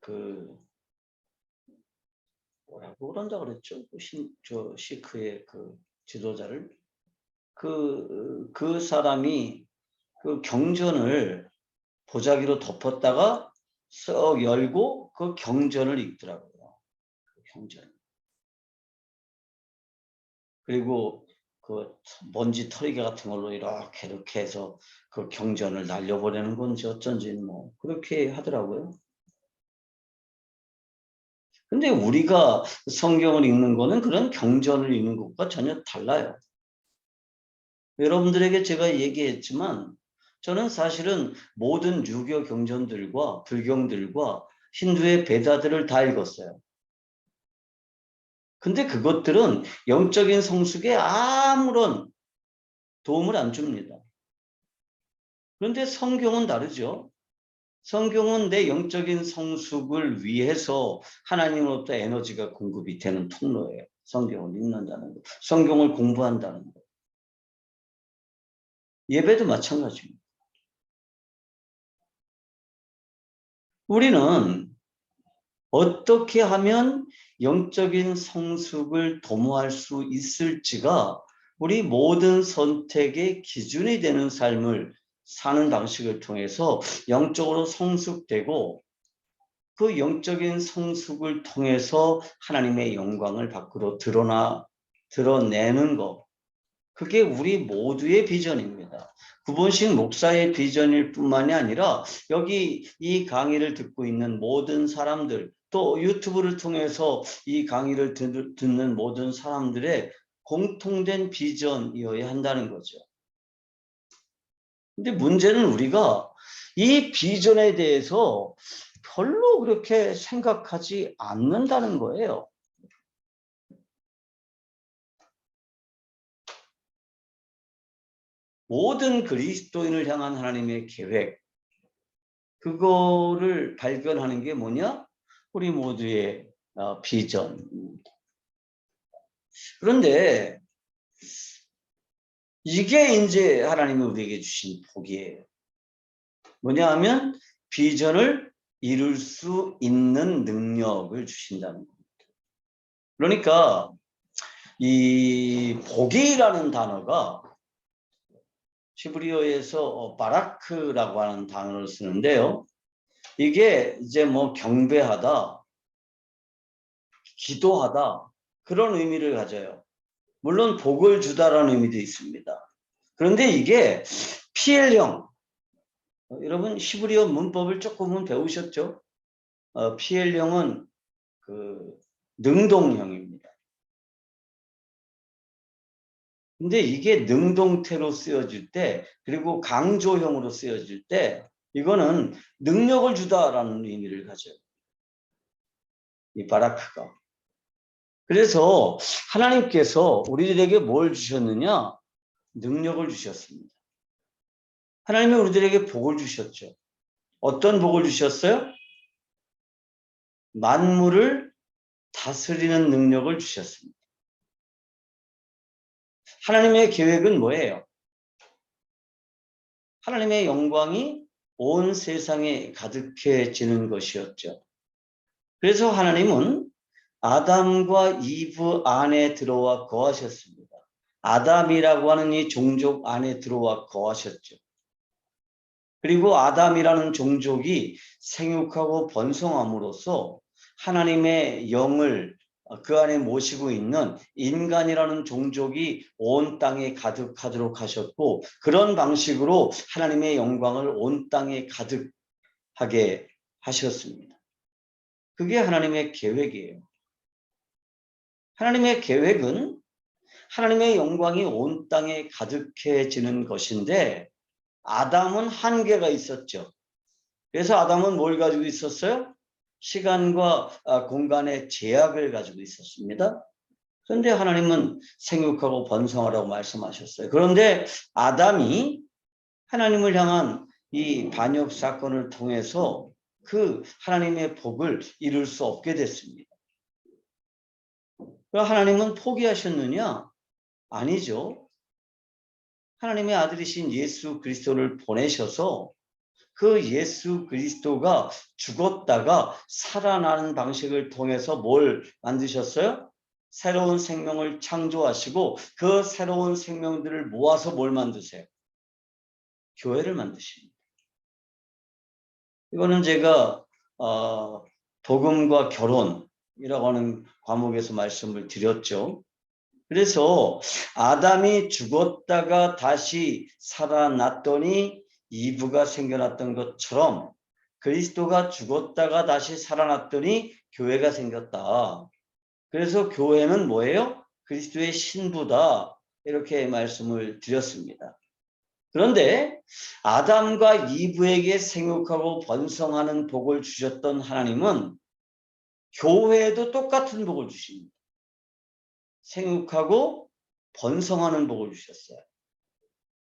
그 뭐라고 그런다 그랬죠? 저 시크의 그 지도자를. 그 사람이 그 경전을 보자기로 덮었다가 썩 열고 그 경전을 읽더라고요. 그 경전. 그리고 그 먼지 털이개 같은 걸로 이렇게 해서 그 경전을 날려보내는 건지 어쩐지 뭐 그렇게 하더라고요. 근데 우리가 성경을 읽는 거는 그런 경전을 읽는 것과 전혀 달라요. 여러분들에게 제가 얘기했지만, 저는 사실은 모든 유교 경전들과 불경들과 힌두의 베다들을 다 읽었어요. 근데 그것들은 영적인 성숙에 아무런 도움을 안 줍니다. 그런데 성경은 다르죠. 성경은 내 영적인 성숙을 위해서 하나님으로부터 에너지가 공급이 되는 통로예요. 성경을 읽는다는 것, 성경을 공부한다는 것. 예배도 마찬가지입니다. 우리는 어떻게 하면 영적인 성숙을 도모할 수 있을지가 우리 모든 선택의 기준이 되는 삶을 사는 방식을 통해서 영적으로 성숙되고, 그 영적인 성숙을 통해서 하나님의 영광을 밖으로 드러내는 것, 그게 우리 모두의 비전입니다. 구본식 목사의 비전일 뿐만이 아니라 여기 이 강의를 듣고 있는 모든 사람들, 또 유튜브를 통해서 이 강의를 듣는 모든 사람들의 공통된 비전이어야 한다는 거죠. 근데 문제는 우리가 이 비전에 대해서 별로 그렇게 생각하지 않는다는 거예요. 모든 그리스도인을 향한 하나님의 계획, 그거를 발견하는 게 뭐냐? 우리 모두의 비전. 그런데 이게 이제 하나님이 우리에게 주신 복이에요. 뭐냐 하면 비전을 이룰 수 있는 능력을 주신다는 겁니다. 그러니까 이 복이라는 단어가 히브리어에서 바라크라고 하는 단어를 쓰는데요. 이게 이제 뭐 경배하다, 기도하다, 그런 의미를 가져요. 물론 복을 주다라는 의미도 있습니다. 그런데 이게 피엘령, 여러분 히브리어 문법을 조금은 배우셨죠? 피엘령은 그 능동형입니다. 근데 이게 능동태로 쓰여질 때, 그리고 강조형으로 쓰여질 때, 이거는 능력을 주다라는 의미를 가져요. 이 바라크가. 그래서 하나님께서 우리들에게 뭘 주셨느냐? 능력을 주셨습니다. 하나님이 우리들에게 복을 주셨죠. 어떤 복을 주셨어요? 만물을 다스리는 능력을 주셨습니다. 하나님의 계획은 뭐예요? 하나님의 영광이 온 세상에 가득해지는 것이었죠. 그래서 하나님은 아담과 이브 안에 들어와 거하셨습니다. 아담이라고 하는 이 종족 안에 들어와 거하셨죠. 그리고 아담이라는 종족이 생육하고 번성함으로써 하나님의 영을 그 안에 모시고 있는 인간이라는 종족이 온 땅에 가득하도록 하셨고, 그런 방식으로 하나님의 영광을 온 땅에 가득하게 하셨습니다. 그게 하나님의 계획이에요. 하나님의 계획은 하나님의 영광이 온 땅에 가득해지는 것인데, 아담은 한계가 있었죠. 그래서 아담은 뭘 가지고 있었어요? 시간과 공간의 제약을 가지고 있었습니다. 그런데 하나님은 생육하고 번성하라고 말씀하셨어요. 그런데 아담이 하나님을 향한 이 반역 사건을 통해서 그 하나님의 복을 이룰 수 없게 됐습니다. 그럼 하나님은 포기하셨느냐? 아니죠. 하나님의 아들이신 예수 그리스도를 보내셔서 그 예수 그리스도가 죽었다가 살아나는 방식을 통해서 뭘 만드셨어요? 새로운 생명을 창조하시고 그 새로운 생명들을 모아서 뭘 만드세요? 교회를 만드십니다. 이거는 제가 복음과 결혼이라고 하는 과목에서 말씀을 드렸죠. 그래서 아담이 죽었다가 다시 살아났더니 이브가 생겨났던 것처럼 그리스도가 죽었다가 다시 살아났더니 교회가 생겼다. 그래서 교회는 뭐예요? 그리스도의 신부다. 이렇게 말씀을 드렸습니다. 그런데 아담과 이브에게 생육하고 번성하는 복을 주셨던 하나님은 교회에도 똑같은 복을 주십니다. 생육하고 번성하는 복을 주셨어요.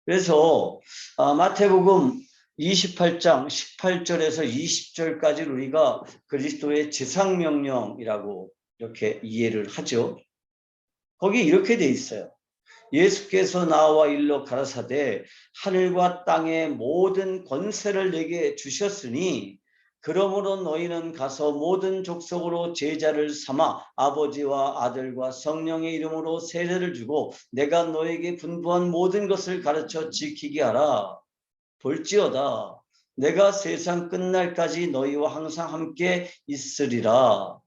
그래서 마태복음 28장 18절에서 20절까지 우리가 그리스도의 지상명령이라고 이렇게 이해를 하죠. 거기 이렇게 돼 있어요. 예수께서 나와 일러 가라사대 하늘과 땅의 모든 권세를 내게 주셨으니 그러므로 너희는 가서 모든 족속으로 제자를 삼아 아버지와 아들과 성령의 이름으로 세례를 주고 내가 너에게 분부한 모든 것을 가르쳐 지키게 하라. 볼지어다 내가 세상 끝날까지 너희와 항상 함께 있으리라.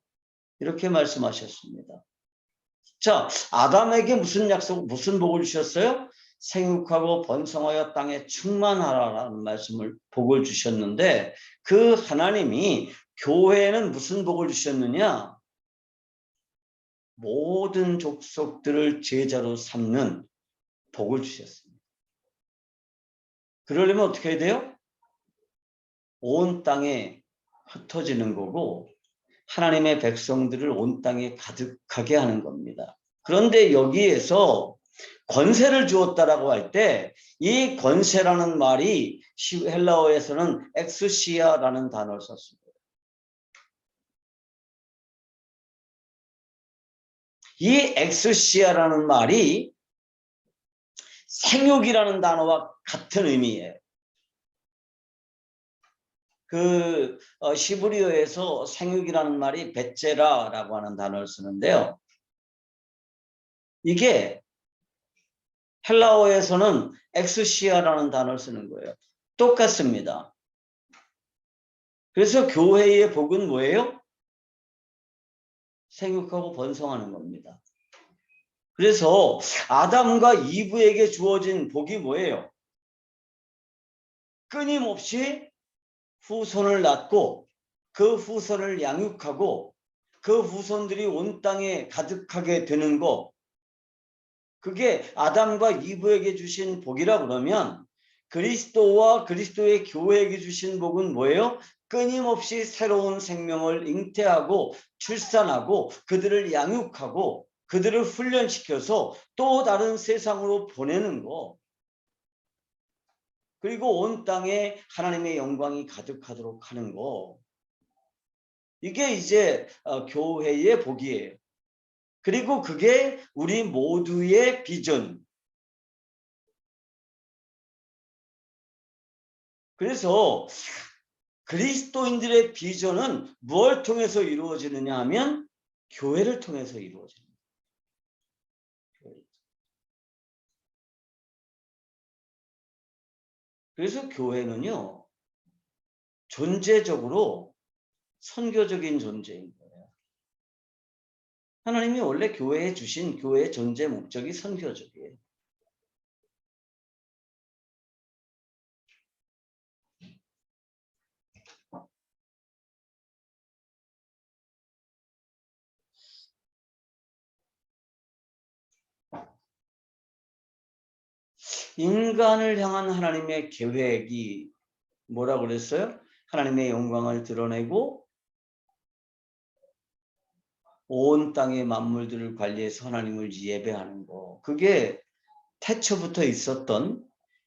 이렇게 말씀하셨습니다. 자, 아담에게 무슨 약속, 무슨 복을 주셨어요? 생육하고 번성하여 땅에 충만하라는 말씀을 복을 주셨는데 그 하나님이 교회에는 무슨 복을 주셨느냐? 모든 족속들을 제자로 삼는 복을 주셨습니다. 그러려면 어떻게 해야 돼요? 온 땅에 흩어지는 거고 하나님의 백성들을 온 땅에 가득하게 하는 겁니다. 그런데 여기에서 권세를 주었다라고 할 때 이 권세라는 말이 헬라어에서는 엑스시아라는 단어를 썼습니다. 이 엑스시아라는 말이 생육이라는 단어와 같은 의미예요. 그 시브리어에서 생육이라는 말이 베체라라고 하는 단어를 쓰는데요. 이게 헬라어에서는 엑스시아라는 단어를 쓰는 거예요. 똑같습니다. 그래서 교회의 복은 뭐예요? 생육하고 번성하는 겁니다. 그래서 아담과 이브에게 주어진 복이 뭐예요? 끊임없이 후손을 낳고 그 후손을 양육하고 그 후손들이 온 땅에 가득하게 되는 거, 그게 아담과 이브에게 주신 복이라 그러면 그리스도와 그리스도의 교회에게 주신 복은 뭐예요? 끊임없이 새로운 생명을 잉태하고 출산하고 그들을 양육하고 그들을 훈련시켜서 또 다른 세상으로 보내는 거. 그리고 온 땅에 하나님의 영광이 가득하도록 하는 거. 이게 이제 교회의 복이에요. 그리고 그게 우리 모두의 비전. 그래서 그리스도인들의 비전은 무엇을 통해서 이루어지느냐 하면 교회를 통해서 이루어집니다. 그래서 교회는요, 존재적으로 선교적인 존재인 거예요. 하나님이 원래 교회에 주신 교회의 존재 목적이 선교적이에요. 인간을 향한 하나님의 계획이 뭐라고 그랬어요? 하나님의 영광을 드러내고 온 땅의 만물들을 관리해서 하나님을 예배하는 거. 그게 태초부터 있었던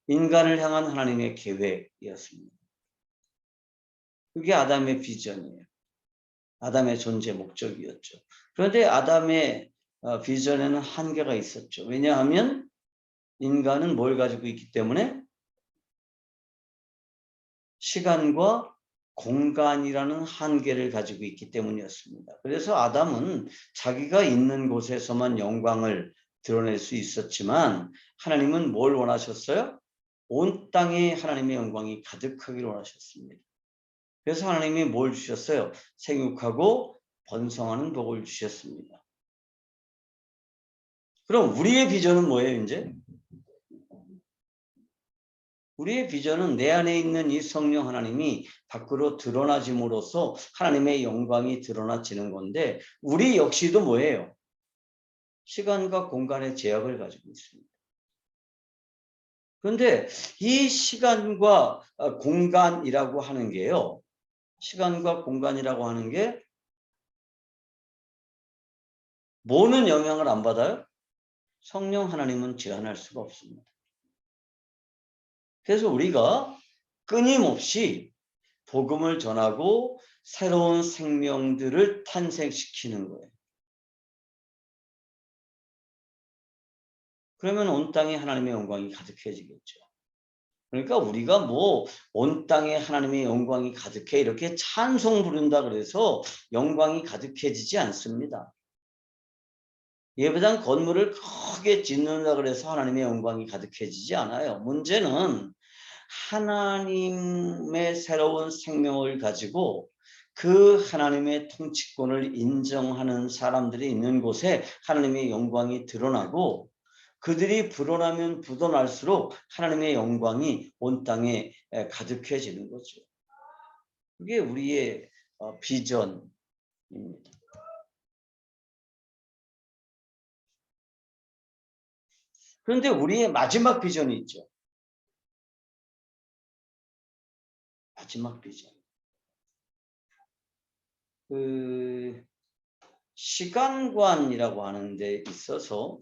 인간을 향한 하나님의 계획이었습니다. 그게 아담의 비전이에요. 아담의 존재 목적이었죠. 그런데 아담의 비전에는 한계가 있었죠. 왜냐하면 인간은 뭘 가지고 있기 때문에 시간과 공간이라는 한계를 가지고 있기 때문이었습니다. 그래서 아담은 자기가 있는 곳에서만 영광을 드러낼 수 있었지만 하나님은 뭘 원하셨어요? 온 땅에 하나님의 영광이 가득하기를 원하셨습니다. 그래서 하나님이 뭘 주셨어요? 생육하고 번성하는 복을 주셨습니다. 그럼 우리의 비전은 뭐예요, 이제? 우리의 비전은 내 안에 있는 이 성령 하나님이 밖으로 드러나짐으로써 하나님의 영광이 드러나지는 건데 우리 역시도 뭐예요? 시간과 공간의 제약을 가지고 있습니다. 그런데 이 시간과 공간이라고 하는 게요. 시간과 공간이라고 하는 게 뭐는 영향을 안 받아요? 성령 하나님은 제한할 수가 없습니다. 그래서 우리가 끊임없이 복음을 전하고 새로운 생명들을 탄생시키는 거예요. 그러면 온 땅에 하나님의 영광이 가득해지겠죠. 그러니까 우리가 뭐 온 땅에 하나님의 영광이 가득해 이렇게 찬송 부른다 그래서 영광이 가득해지지 않습니다. 예배당 건물을 크게 짓는다 그래서 하나님의 영광이 가득해지지 않아요. 문제는 하나님의 새로운 생명을 가지고 그 하나님의 통치권을 인정하는 사람들이 있는 곳에 하나님의 영광이 드러나고 그들이 불어나면 불어날수록 하나님의 영광이 온 땅에 가득해지는 거죠. 그게 우리의 비전입니다. 그런데 우리의 마지막 비전이 있죠. 마지막 비전. 그 시간관이라고 하는 데 있어서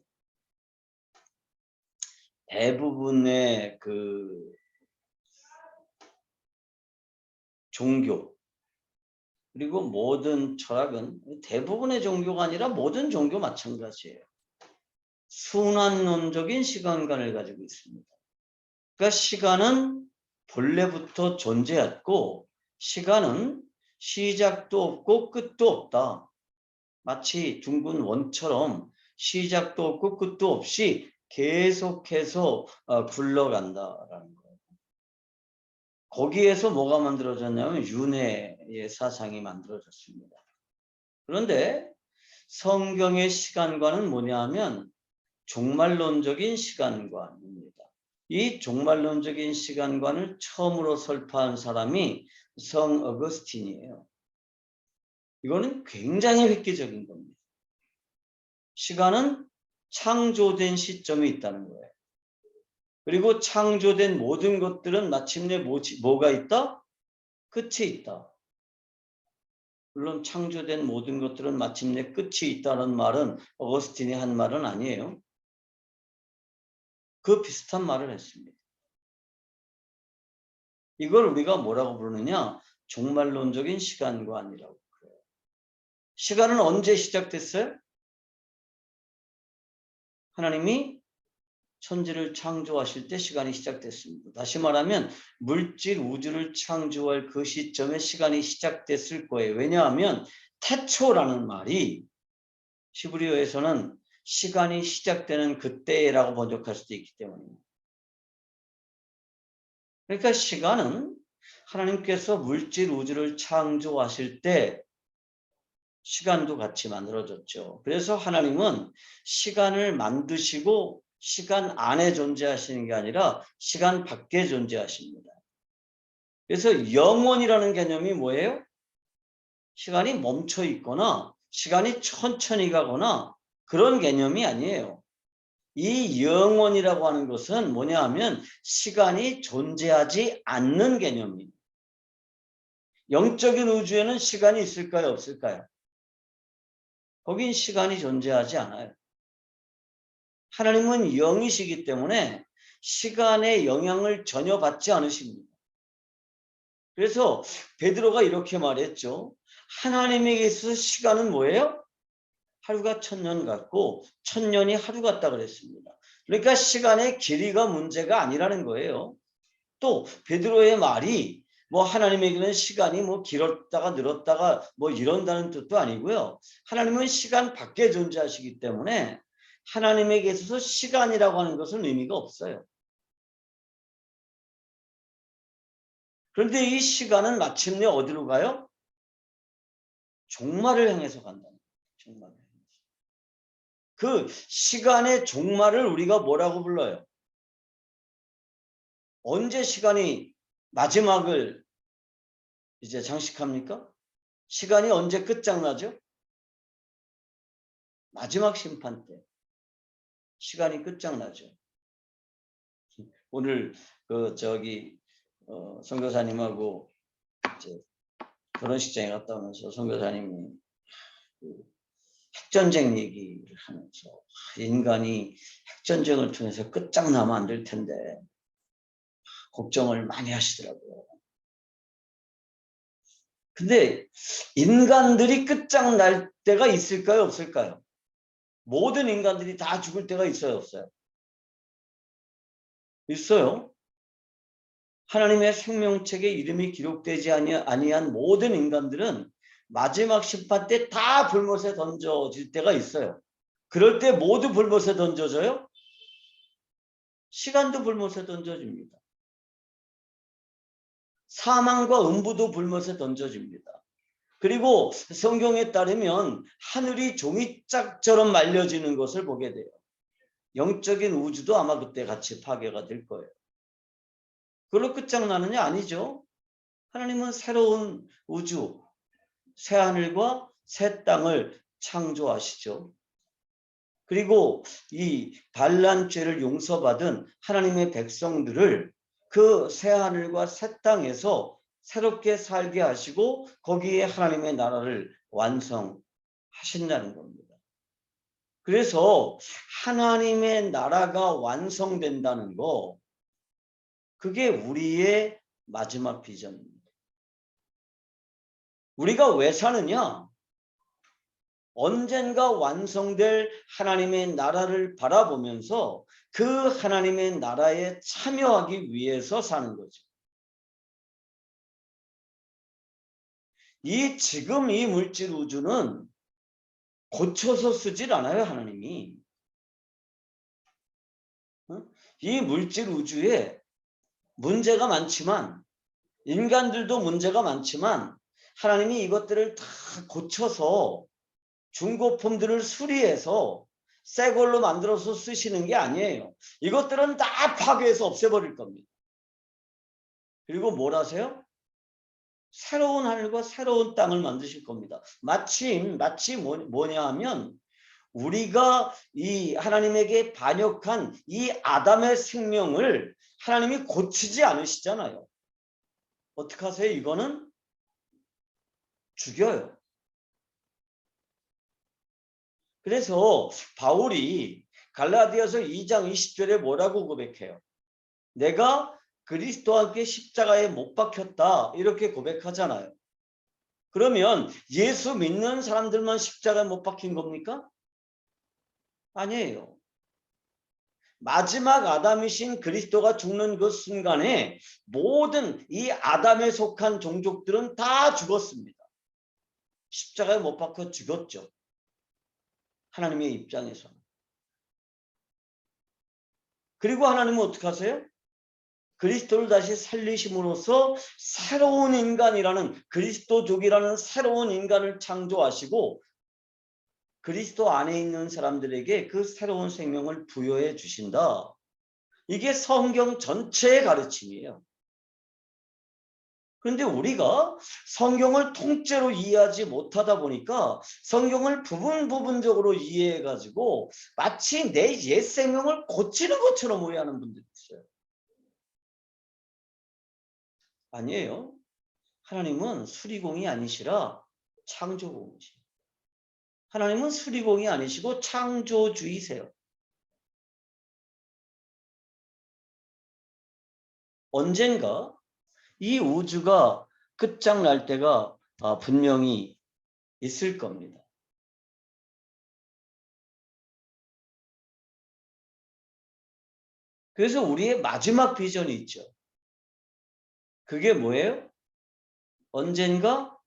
대부분의 그 종교 그리고 모든 철학은 대부분의 종교가 아니라 모든 종교 마찬가지예요. 순환론적인 시간관을 가지고 있습니다. 그러니까 시간은 본래부터 존재했고 시간은 시작도 없고 끝도 없다. 마치 둥근 원처럼 시작도 없고 끝도 없이 계속해서 굴러간다라는 거예요. 거기에서 뭐가 만들어졌냐면 윤회의 사상이 만들어졌습니다. 그런데 성경의 시간관은 뭐냐면 종말론적인 시간관입니다. 이 종말론적인 시간관을 처음으로 설파한 사람이 성 어거스틴이에요. 이거는 굉장히 획기적인 겁니다. 시간은 창조된 시점이 있다는 거예요. 그리고 창조된 모든 것들은 마침내 뭐가 있다? 끝이 있다. 물론 창조된 모든 것들은 마침내 끝이 있다는 말은 어거스틴이 한 말은 아니에요. 그 비슷한 말을 했습니다. 이걸 우리가 뭐라고 부르느냐? 종말론적인 시간관이라고 그래요. 시간은 언제 시작됐어요? 하나님이 천지를 창조하실 때 시간이 시작됐습니다. 다시 말하면 물질 우주를 창조할 그 시점에 시간이 시작됐을 거예요. 왜냐하면 태초라는 말이 히브리어에서는 시간이 시작되는 그때라고 번역할 수도 있기 때문입니다. 그러니까 시간은 하나님께서 물질 우주를 창조하실 때 시간도 같이 만들어졌죠. 그래서 하나님은 시간을 만드시고 시간 안에 존재하시는 게 아니라 시간 밖에 존재하십니다. 그래서 영원이라는 개념이 뭐예요? 시간이 멈춰 있거나 시간이 천천히 가거나 그런 개념이 아니에요. 이 영원이라고 하는 것은 뭐냐 하면 시간이 존재하지 않는 개념입니다. 영적인 우주에는 시간이 있을까요? 없을까요? 거긴 시간이 존재하지 않아요. 하나님은 영이시기 때문에 시간의 영향을 전혀 받지 않으십니다. 그래서 베드로가 이렇게 말했죠. 하나님에게 있어서 시간은 뭐예요? 하루가 1000년 같고 1000년이 하루 같다 그랬습니다. 그러니까 시간의 길이가 문제가 아니라는 거예요. 또 베드로의 말이 뭐 하나님에게는 시간이 뭐 길었다가 늘었다가 뭐 이런다는 뜻도 아니고요. 하나님은 시간 밖에 존재하시기 때문에 하나님에게 있어서 시간이라고 하는 것은 의미가 없어요. 그런데 이 시간은 마침내 어디로 가요? 종말을 향해서 간다는 거예요. 종말을 향해서. 그 시간의 종말을 우리가 뭐라고 불러요? 언제 시간이 마지막을 이제 장식합니까? 시간이 언제 끝장나죠? 마지막 심판 때 시간이 끝장나죠. 오늘 선교사님하고 이제 결혼식장에 갔다 오면서 선교사님이 핵전쟁 얘기를 하면서 인간이 핵전쟁을 통해서 끝장나면 안 될 텐데 걱정을 많이 하시더라고요. 근데 인간들이 끝장날 때가 있을까요? 없을까요? 모든 인간들이 다 죽을 때가 있어요? 없어요? 있어요. 하나님의 생명책에 이름이 기록되지 아니한 모든 인간들은 마지막 심판 때 다 불못에 던져질 때가 있어요. 그럴 때 모두 불못에 던져져요? 시간도 불못에 던져집니다. 사망과 음부도 불못에 던져집니다. 그리고 성경에 따르면 하늘이 종이짝처럼 말려지는 것을 보게 돼요. 영적인 우주도 아마 그때 같이 파괴가 될 거예요. 그걸로 끝장나느냐? 아니죠. 하나님은 새로운 우주, 새 하늘과 새 땅을 창조하시죠. 그리고 이 반란 죄를 용서받은 하나님의 백성들을 그 새 하늘과 새 땅에서 새롭게 살게 하시고 거기에 하나님의 나라를 완성하신다는 겁니다. 그래서 하나님의 나라가 완성된다는 거, 그게 우리의 마지막 비전입니다. 우리가 왜 사느냐? 언젠가 완성될 하나님의 나라를 바라보면서 그 하나님의 나라에 참여하기 위해서 사는 거죠. 지금 이 물질 우주는 고쳐서 쓰질 않아요, 하나님이. 이 물질 우주에 문제가 많지만, 인간들도 문제가 많지만 하나님이 이것들을 다 고쳐서 중고품들을 수리해서 새 걸로 만들어서 쓰시는 게 아니에요. 이것들은 다 파괴해서 없애버릴 겁니다. 그리고 뭘 하세요? 새로운 하늘과 새로운 땅을 만드실 겁니다. 마치 뭐냐 하면 우리가 이 하나님에게 반역한 이 아담의 생명을 하나님이 고치지 않으시잖아요. 어떻게 하세요? 이거는 죽여요. 그래서 바울이 갈라디아서 2장 20절에 뭐라고 고백해요? 내가 그리스도와 함께 십자가에 못 박혔다 이렇게 고백하잖아요. 그러면 예수 믿는 사람들만 십자가에 못 박힌 겁니까? 아니에요. 마지막 아담이신 그리스도가 죽는 그 순간에 모든 이 아담에 속한 종족들은 다 죽었습니다. 십자가에 못 박혀 죽었죠. 하나님의 입장에서는. 그리고 하나님은 어떻게 하세요? 그리스도를 다시 살리심으로써 새로운 인간이라는 그리스도족이라는 새로운 인간을 창조하시고 그리스도 안에 있는 사람들에게 그 새로운 생명을 부여해 주신다. 이게 성경 전체의 가르침이에요. 그런데 우리가 성경을 통째로 이해하지 못하다 보니까 성경을 부분적으로 이해해가지고 마치 내 옛 생명을 고치는 것처럼 오해하는 분들이 있어요. 아니에요. 하나님은 수리공이 아니시라 창조공이시죠. 하나님은 수리공이 아니시고 창조주이세요. 언젠가 이 우주가 끝장날 때가 분명히 있을 겁니다. 그래서 우리의 마지막 비전이 있죠. 그게 뭐예요? 언젠가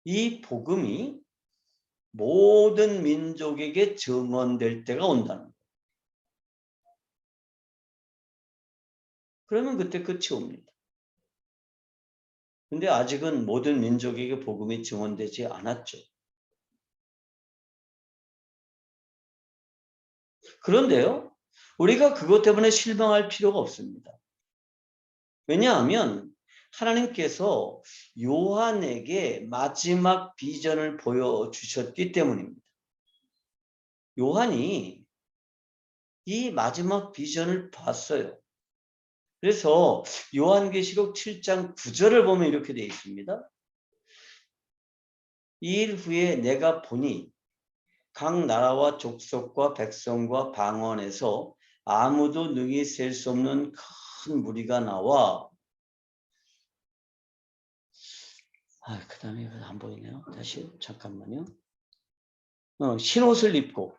이 복음이 모든 민족에게 증언될 때가 온다는 거예요. 그러면 그때 끝이 옵니다. 근데 아직은 모든 민족에게 복음이 증언되지 않았죠. 그런데요, 우리가 그것 때문에 실망할 필요가 없습니다. 왜냐하면 하나님께서 요한에게 마지막 비전을 보여주셨기 때문입니다. 요한이 이 마지막 비전을 봤어요. 그래서 요한계시록 7장 9절을 보면 이렇게 되어 있습니다. 이 일 후에 내가 보니 각 나라와 족속과 백성과 방언에서 아무도 능히 셀 수 없는 큰 무리가 나와 그 다음에 안 보이네요. 다시 잠깐만요. 흰옷을 입고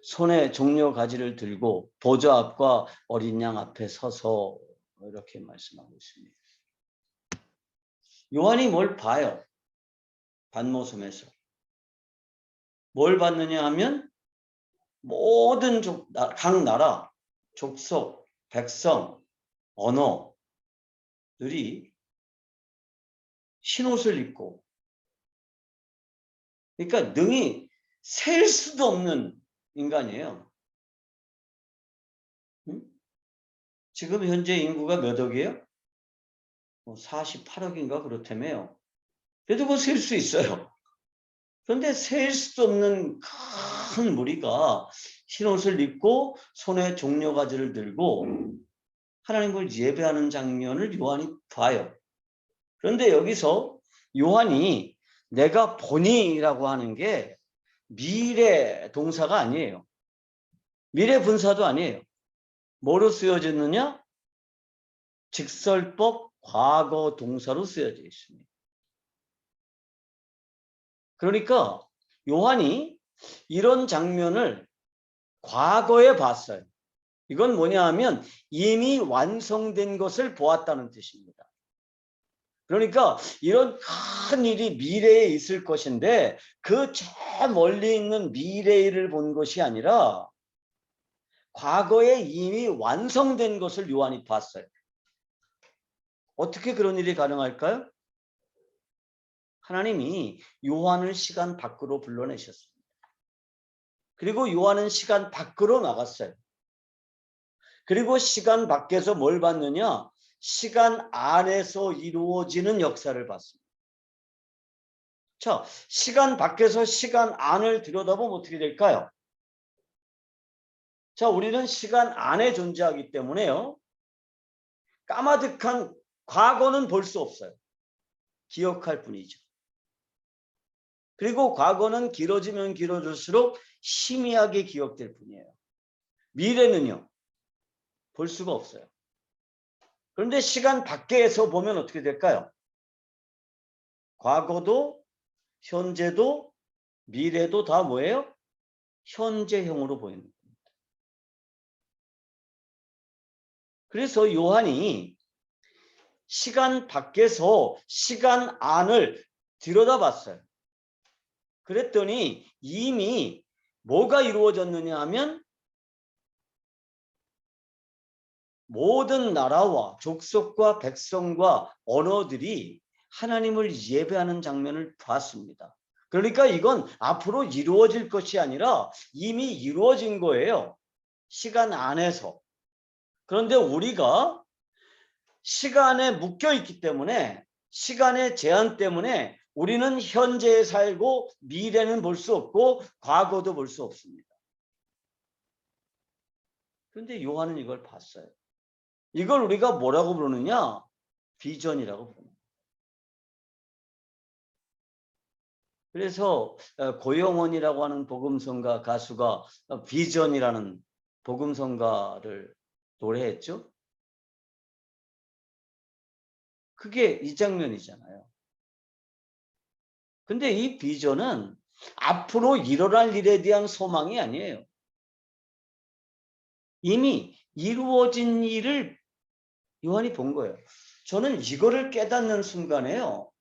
손에 종려 가지를 들고 보좌 앞과 어린 양 앞에 서서 이렇게 말씀하고 있습니다. 요한이 뭘 봐요? 반모섬에서. 뭘 봤느냐 하면 모든 각 나라, 족속, 백성, 언어들이 흰옷을 입고 그러니까 능히 셀 수도 없는 인간이에요. 지금 현재 인구가 몇 억이에요? 48억인가 그렇다며요. 그래도 그거 셀 수 있어요. 그런데 셀 수도 없는 큰 무리가 흰옷을 입고 손에 종려가지를 들고 하나님을 예배하는 장면을 요한이 봐요. 그런데 여기서 요한이 내가 보니라고 하는 게 미래 동사가 아니에요. 미래 분사도 아니에요. 뭐로 쓰여졌느냐? 직설법 과거 동사로 쓰여져 있습니다. 그러니까 요한이 이런 장면을 과거에 봤어요. 이건 뭐냐 하면 이미 완성된 것을 보았다는 뜻입니다. 그러니까 이런 큰 일이 미래에 있을 것인데 그 저 멀리 있는 미래를 본 것이 아니라 과거에 이미 완성된 것을 요한이 봤어요. 어떻게 그런 일이 가능할까요? 하나님이 요한을 시간 밖으로 불러내셨습니다. 그리고 요한은 시간 밖으로 나갔어요. 그리고 시간 밖에서 뭘 봤느냐? 시간 안에서 이루어지는 역사를 봤습니다. 자, 시간 밖에서 시간 안을 들여다보면 어떻게 될까요? 자, 우리는 시간 안에 존재하기 때문에요. 까마득한 과거는 볼 수 없어요. 기억할 뿐이죠. 그리고 과거는 길어지면 길어질수록 희미하게 기억될 뿐이에요. 미래는요, 볼 수가 없어요. 그런데 시간 밖에서 보면 어떻게 될까요? 과거도 현재도 미래도 다 뭐예요? 현재형으로 보이는 겁니다. 그래서 요한이 시간 밖에서 시간 안을 들여다봤어요. 그랬더니 이미 뭐가 이루어졌느냐 하면 모든 나라와 족속과 백성과 언어들이 하나님을 예배하는 장면을 봤습니다. 그러니까 이건 앞으로 이루어질 것이 아니라 이미 이루어진 거예요. 시간 안에서. 그런데 우리가 시간에 묶여 있기 때문에, 시간의 제한 때문에 우리는 현재에 살고 미래는 볼 수 없고 과거도 볼 수 없습니다. 그런데 요한은 이걸 봤어요. 이걸 우리가 뭐라고 부르느냐? 비전이라고 부릅니다. 그래서 고영원이라고 하는 복음성가 가수가 비전이라는 복음성가를 노래했죠. 그게 이 장면이잖아요. 근데 이 비전은 앞으로 일어날 일에 대한 소망이 아니에요. 이미 이루어진 일을 요한이 본 거예요. 저는 이거를 깨닫는 순간에요.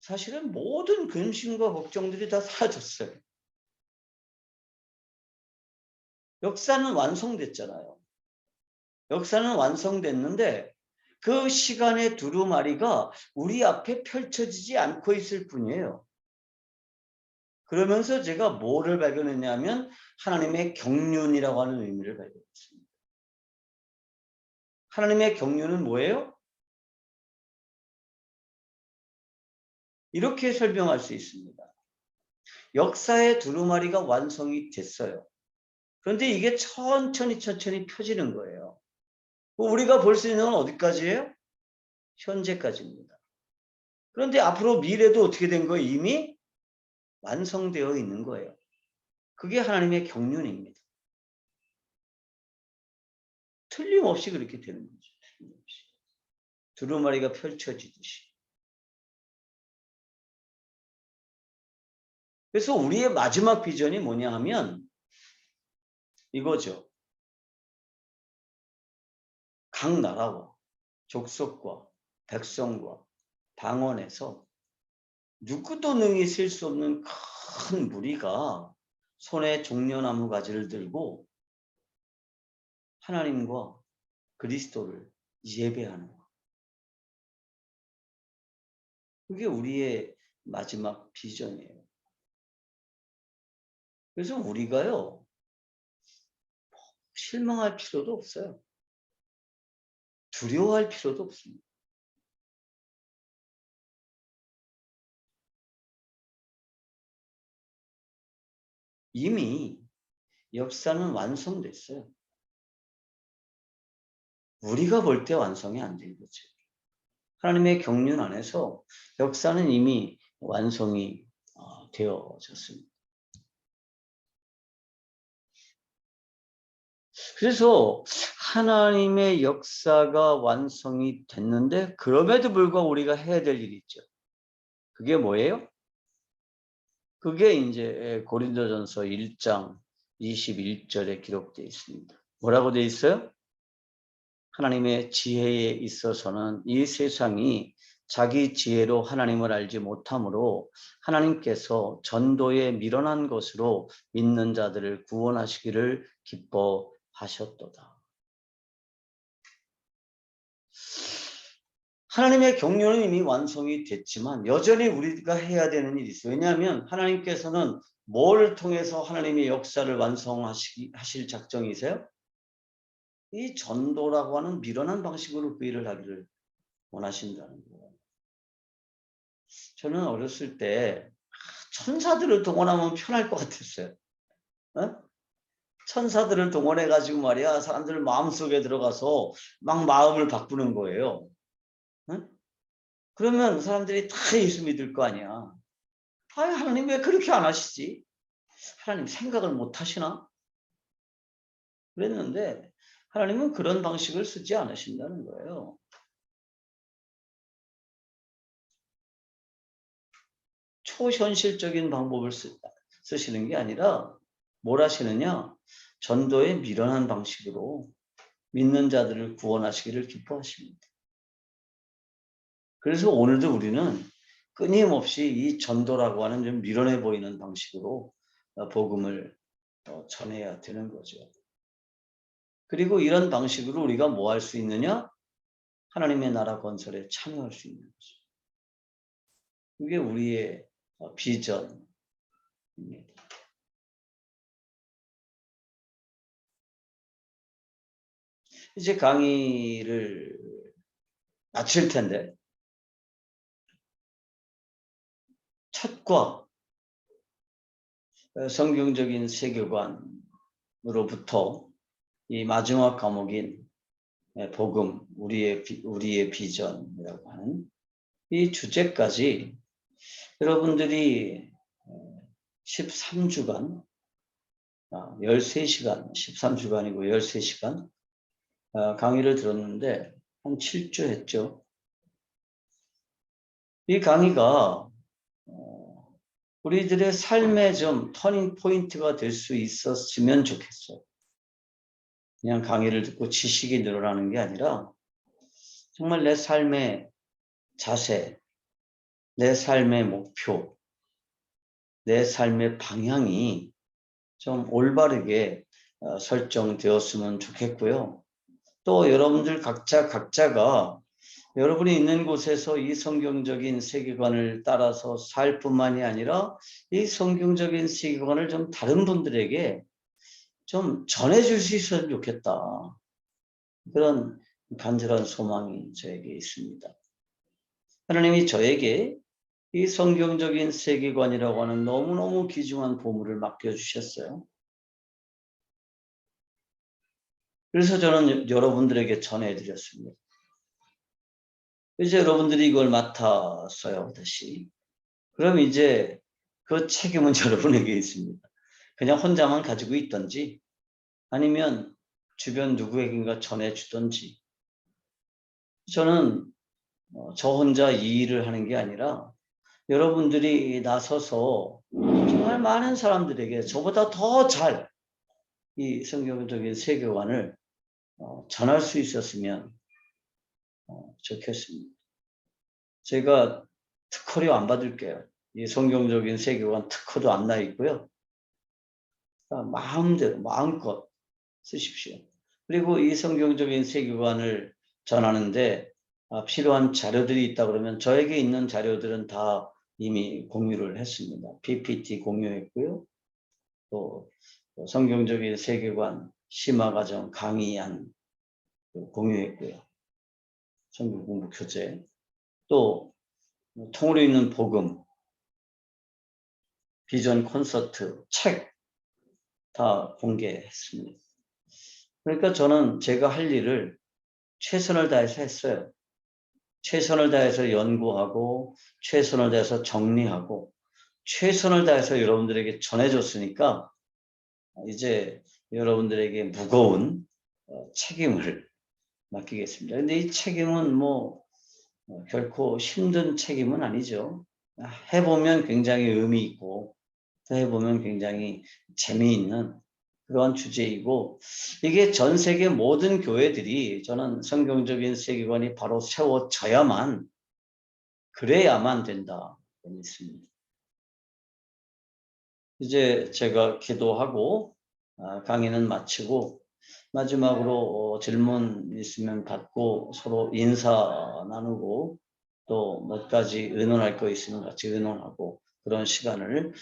사실은 모든 근심과 걱정들이 다 사라졌어요. 역사는 완성됐잖아요. 역사는 완성됐는데 그 시간의 두루마리가 우리 앞에 펼쳐지지 않고 있을 뿐이에요. 그러면서 제가 뭐를 발견했냐면 하나님의 경륜이라고 하는 의미를 발견했습니다. 하나님의 경륜은 뭐예요? 이렇게 설명할 수 있습니다. 역사의 두루마리가 완성이 됐어요. 그런데 이게 천천히 펴지는 거예요. 우리가 볼 수 있는 건 어디까지예요? 현재까지입니다. 그런데 앞으로 미래도 어떻게 된 거예요? 이미 완성되어 있는 거예요. 그게 하나님의 경륜입니다. 틀림없이 그렇게 되는 거죠. 틀림없이. 두루마리가 펼쳐지듯이. 그래서 우리의 마지막 비전이 뭐냐 하면 이거죠. 각 나라와 족속과 백성과 방언에서 누구도 능히 쓸 수 없는 큰 무리가 손에 종려나무 가지를 들고 하나님과 그리스도를 예배하는 것. 그게 우리의 마지막 비전이에요. 그래서 우리가요, 실망할 필요도 없어요. 두려워할 필요도 없습니다. 이미 역사는 완성됐어요. 우리가 볼 때 완성이 안 된 거죠. 하나님의 경륜 안에서 역사는 이미 완성이 되어졌습니다. 그래서 하나님의 역사가 완성이 됐는데 그럼에도 불구하고 우리가 해야 될 일이 있죠. 그게 뭐예요? 그게 이제 고린도전서 1장 21절에 기록되어 있습니다. 뭐라고 되어 있어요? 하나님의 지혜에 있어서는 이 세상이 자기 지혜로 하나님을 알지 못하므로 하나님께서 전도에 미련한 것으로 믿는 자들을 구원하시기를 기뻐하셨도다. 하나님의 경륜은 이미 완성이 됐지만 여전히 우리가 해야 되는 일이 있어요. 왜냐하면 하나님께서는 뭘 통해서 하나님의 역사를 완성하실 작정이세요? 이 전도라고 하는 미련한 방식으로 그 일을 하기를 원하신다는 거예요. 저는 어렸을 때 천사들을 동원하면 편할 것 같았어요. 어? 천사들을 동원해 가지고 말이야 사람들 마음속에 들어가서 막 마음을 바꾸는 거예요. 어? 그러면 사람들이 다 예수 믿을 거 아니야. 아, 하나님 왜 그렇게 안 하시지? 하나님 생각을 못 하시나? 그랬는데 하나님은 그런 방식을 쓰지 않으신다는 거예요. 초현실적인 방법을 쓰시는 게 아니라 뭘 하시느냐? 전도의 미련한 방식으로 믿는 자들을 구원하시기를 기뻐하십니다. 그래서 오늘도 우리는 끊임없이 이 전도라고 하는 좀 미련해 보이는 방식으로 복음을 전해야 되는 거죠. 그리고 이런 방식으로 우리가 뭐 할 수 있느냐? 하나님의 나라 건설에 참여할 수 있는 거죠. 그게 우리의 비전입니다. 이제 강의를 마칠 텐데 첫과 성경적인 세계관으로부터 이 마지막 과목인 복음, 우리의 비전이라고 하는 이 주제까지 여러분들이 13주간 13시간 13주간이고 13시간 강의를 들었는데 한 7주 했죠. 이 강의가 우리들의 삶의 좀 터닝 포인트가 될 수 있었으면 좋겠어요. 그냥 강의를 듣고 지식이 늘어나는 게 아니라 정말 내 삶의 자세, 내 삶의 목표, 내 삶의 방향이 좀 올바르게 설정되었으면 좋겠고요. 또 여러분들 각자가 여러분이 있는 곳에서 이 성경적인 세계관을 따라서 살 뿐만이 아니라 이 성경적인 세계관을 좀 다른 분들에게 좀 전해줄 수 있으면 좋겠다. 그런 간절한 소망이 저에게 있습니다. 하나님이 저에게 이 성경적인 세계관이라고 하는 너무너무 귀중한 보물을 맡겨주셨어요. 그래서 저는 여러분들에게 전해드렸습니다. 이제 여러분들이 이걸 맡았어요, 다시. 그럼 이제 그 책임은 여러분에게 있습니다. 그냥 혼자만 가지고 있든지 아니면 주변 누구에겐가 전해주든지. 저는 저 혼자 이 일을 하는 게 아니라 여러분들이 나서서 정말 많은 사람들에게 저보다 더 잘 이 성경적인 세계관을 전할 수 있었으면 좋겠습니다. 제가 특허료 안 받을게요. 이 성경적인 세계관 특허도 안 나 있고요. 마음대로 마음껏 쓰십시오. 그리고 이 성경적인 세계관을 전하는데 필요한 자료들이 있다 그러면 저에게 있는 자료들은 다 이미 공유를 했습니다. PPT 공유했고요. 또 성경적인 세계관 심화과정 강의안 공유했고요. 성경 공부 교재 또 통으로 있는 복음 비전 콘서트 책 다 공개했습니다. 그러니까 저는 제가 할 일을 최선을 다해서 했어요. 최선을 다해서 연구하고 최선을 다해서 정리하고 최선을 다해서 여러분들에게 전해줬으니까 이제 여러분들에게 무거운 책임을 맡기겠습니다. 근데 이 책임은 결코 힘든 책임은 아니죠. 해보면 굉장히 의미 있고 또 해보면 굉장히 재미있는 그런 주제이고 이게 전 세계 모든 교회들이 저는 성경적인 세계관이 바로 세워져야만 그래야만 된다 믿습니다. 이제 제가 기도하고 강의는 마치고 마지막으로 질문 있으면 받고 서로 인사 나누고 또 몇 가지 의논할 거 있으면 같이 의논하고 그런 시간을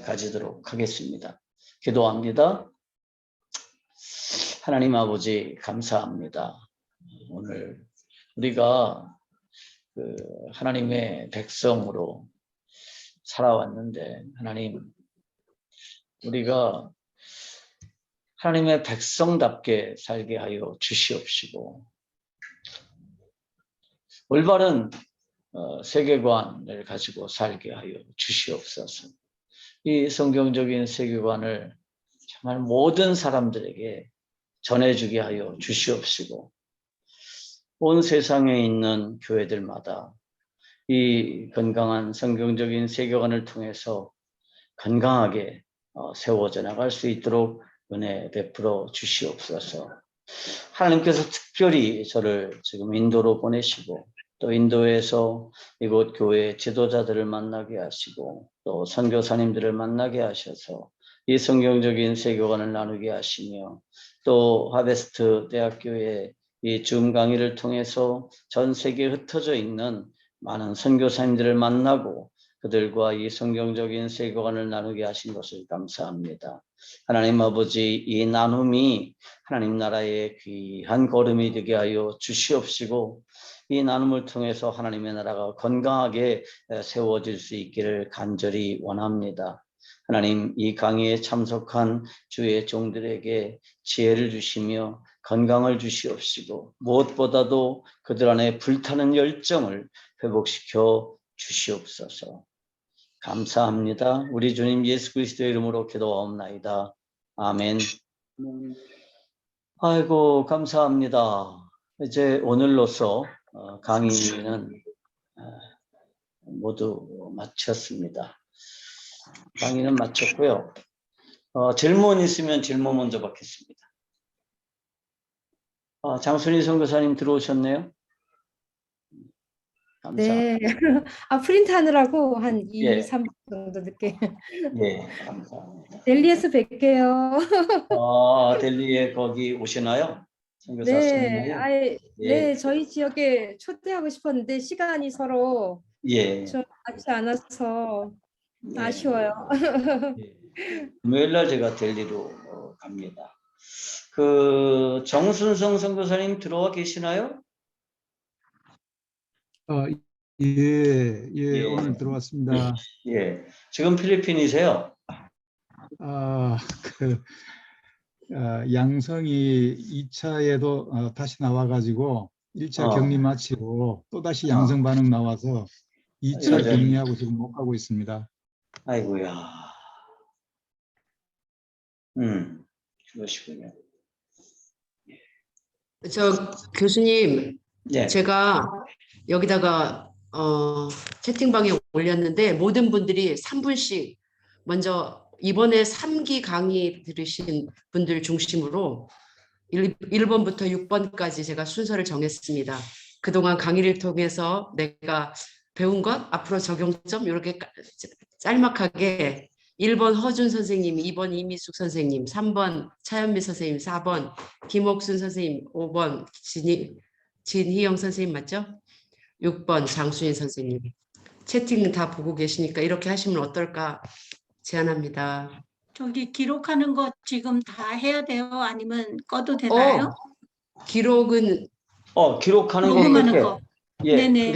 가지도록 하겠습니다. 기도합니다. 하나님 아버지 감사합니다. 오늘 우리가 하나님의 백성으로 살아왔는데 하나님, 우리가 하나님의 백성답게 살게 하여 주시옵시고 올바른 세계관을 가지고 살게 하여 주시옵소서. 이 성경적인 세계관을 정말 모든 사람들에게 전해주게 하여 주시옵시고 온 세상에 있는 교회들마다 이 건강한 성경적인 세계관을 통해서 건강하게 세워져 나갈 수 있도록 은혜 베풀어 주시옵소서. 하나님께서 특별히 저를 지금 인도로 보내시고 또 인도에서 이곳 교회 지도자들을 만나게 하시고 또 선교사님들을 만나게 하셔서 이 성경적인 세계관을 나누게 하시며 또 하베스트 대학교의 이 줌 강의를 통해서 전 세계에 흩어져 있는 많은 선교사님들을 만나고 그들과 이 성경적인 세계관을 나누게 하신 것을 감사합니다. 하나님 아버지, 이 나눔이 하나님 나라의 귀한 걸음이 되게 하여 주시옵시고 이 나눔을 통해서 하나님의 나라가 건강하게 세워질 수 있기를 간절히 원합니다. 하나님, 이 강의에 참석한 주의 종들에게 지혜를 주시며 건강을 주시옵시고 무엇보다도 그들 안에 불타는 열정을 회복시켜 주시옵소서. 감사합니다. 우리 주님 예수 그리스도의 이름으로 기도하옵나이다. 아멘. 아이고, 감사합니다. 이제 오늘로서 강의는 모두 마쳤습니다. 강의는 마쳤고요. 질문 있으면 질문 먼저 받겠습니다. 장순희 선교사님 들어오셨네요. 네. 프린트 하느라고 한 2, 예. 3분 정도 늦게. 예, 감사합니다. 델리에서 뵐게요. 델리에 거기 오시나요? 선교사 네. 세미나요? 네, 저희 지역에 초대하고 싶었는데 시간이 서로 예. 좀 맞지 않아서 예. 아쉬워요. 예. 금요일 날 제가 델리로 갑니다. 정순성 선교사님 들어와 계시나요? 예, 오늘 들어왔습니다. 예. 지금 필리핀이세요? 양성이 2차에도 다시 나와가지고 1차 격리 마치고 또 다시 양성 반응 나와서 2차 예. 격리하고 지금 못 가고 있습니다. 아이고야. 그러시군요. 교수님, 예. 제가 여기다가 채팅방에 올렸는데 모든 분들이 3분씩 먼저 이번에 3기 강의 들으신 분들 중심으로 1번부터 6번까지 제가 순서를 정했습니다. 그동안 강의를 통해서 내가 배운 것, 앞으로 적용점 이렇게 짤막하게 1번 허준 선생님, 2번 이미숙 선생님, 3번 차현미 선생님, 4번 김옥순 선생님, 5번 진희영 선생님 맞죠? 6번 장순희 선생님. 채팅 다 보고 계시니까 이렇게 하시면 어떨까 제안합니다. 저기 기록하는 것 지금 다 해야 돼요? 아니면 꺼도 되나요? 기록은 기록하는 거 녹음하는 어떻게? 거. 예. 네네.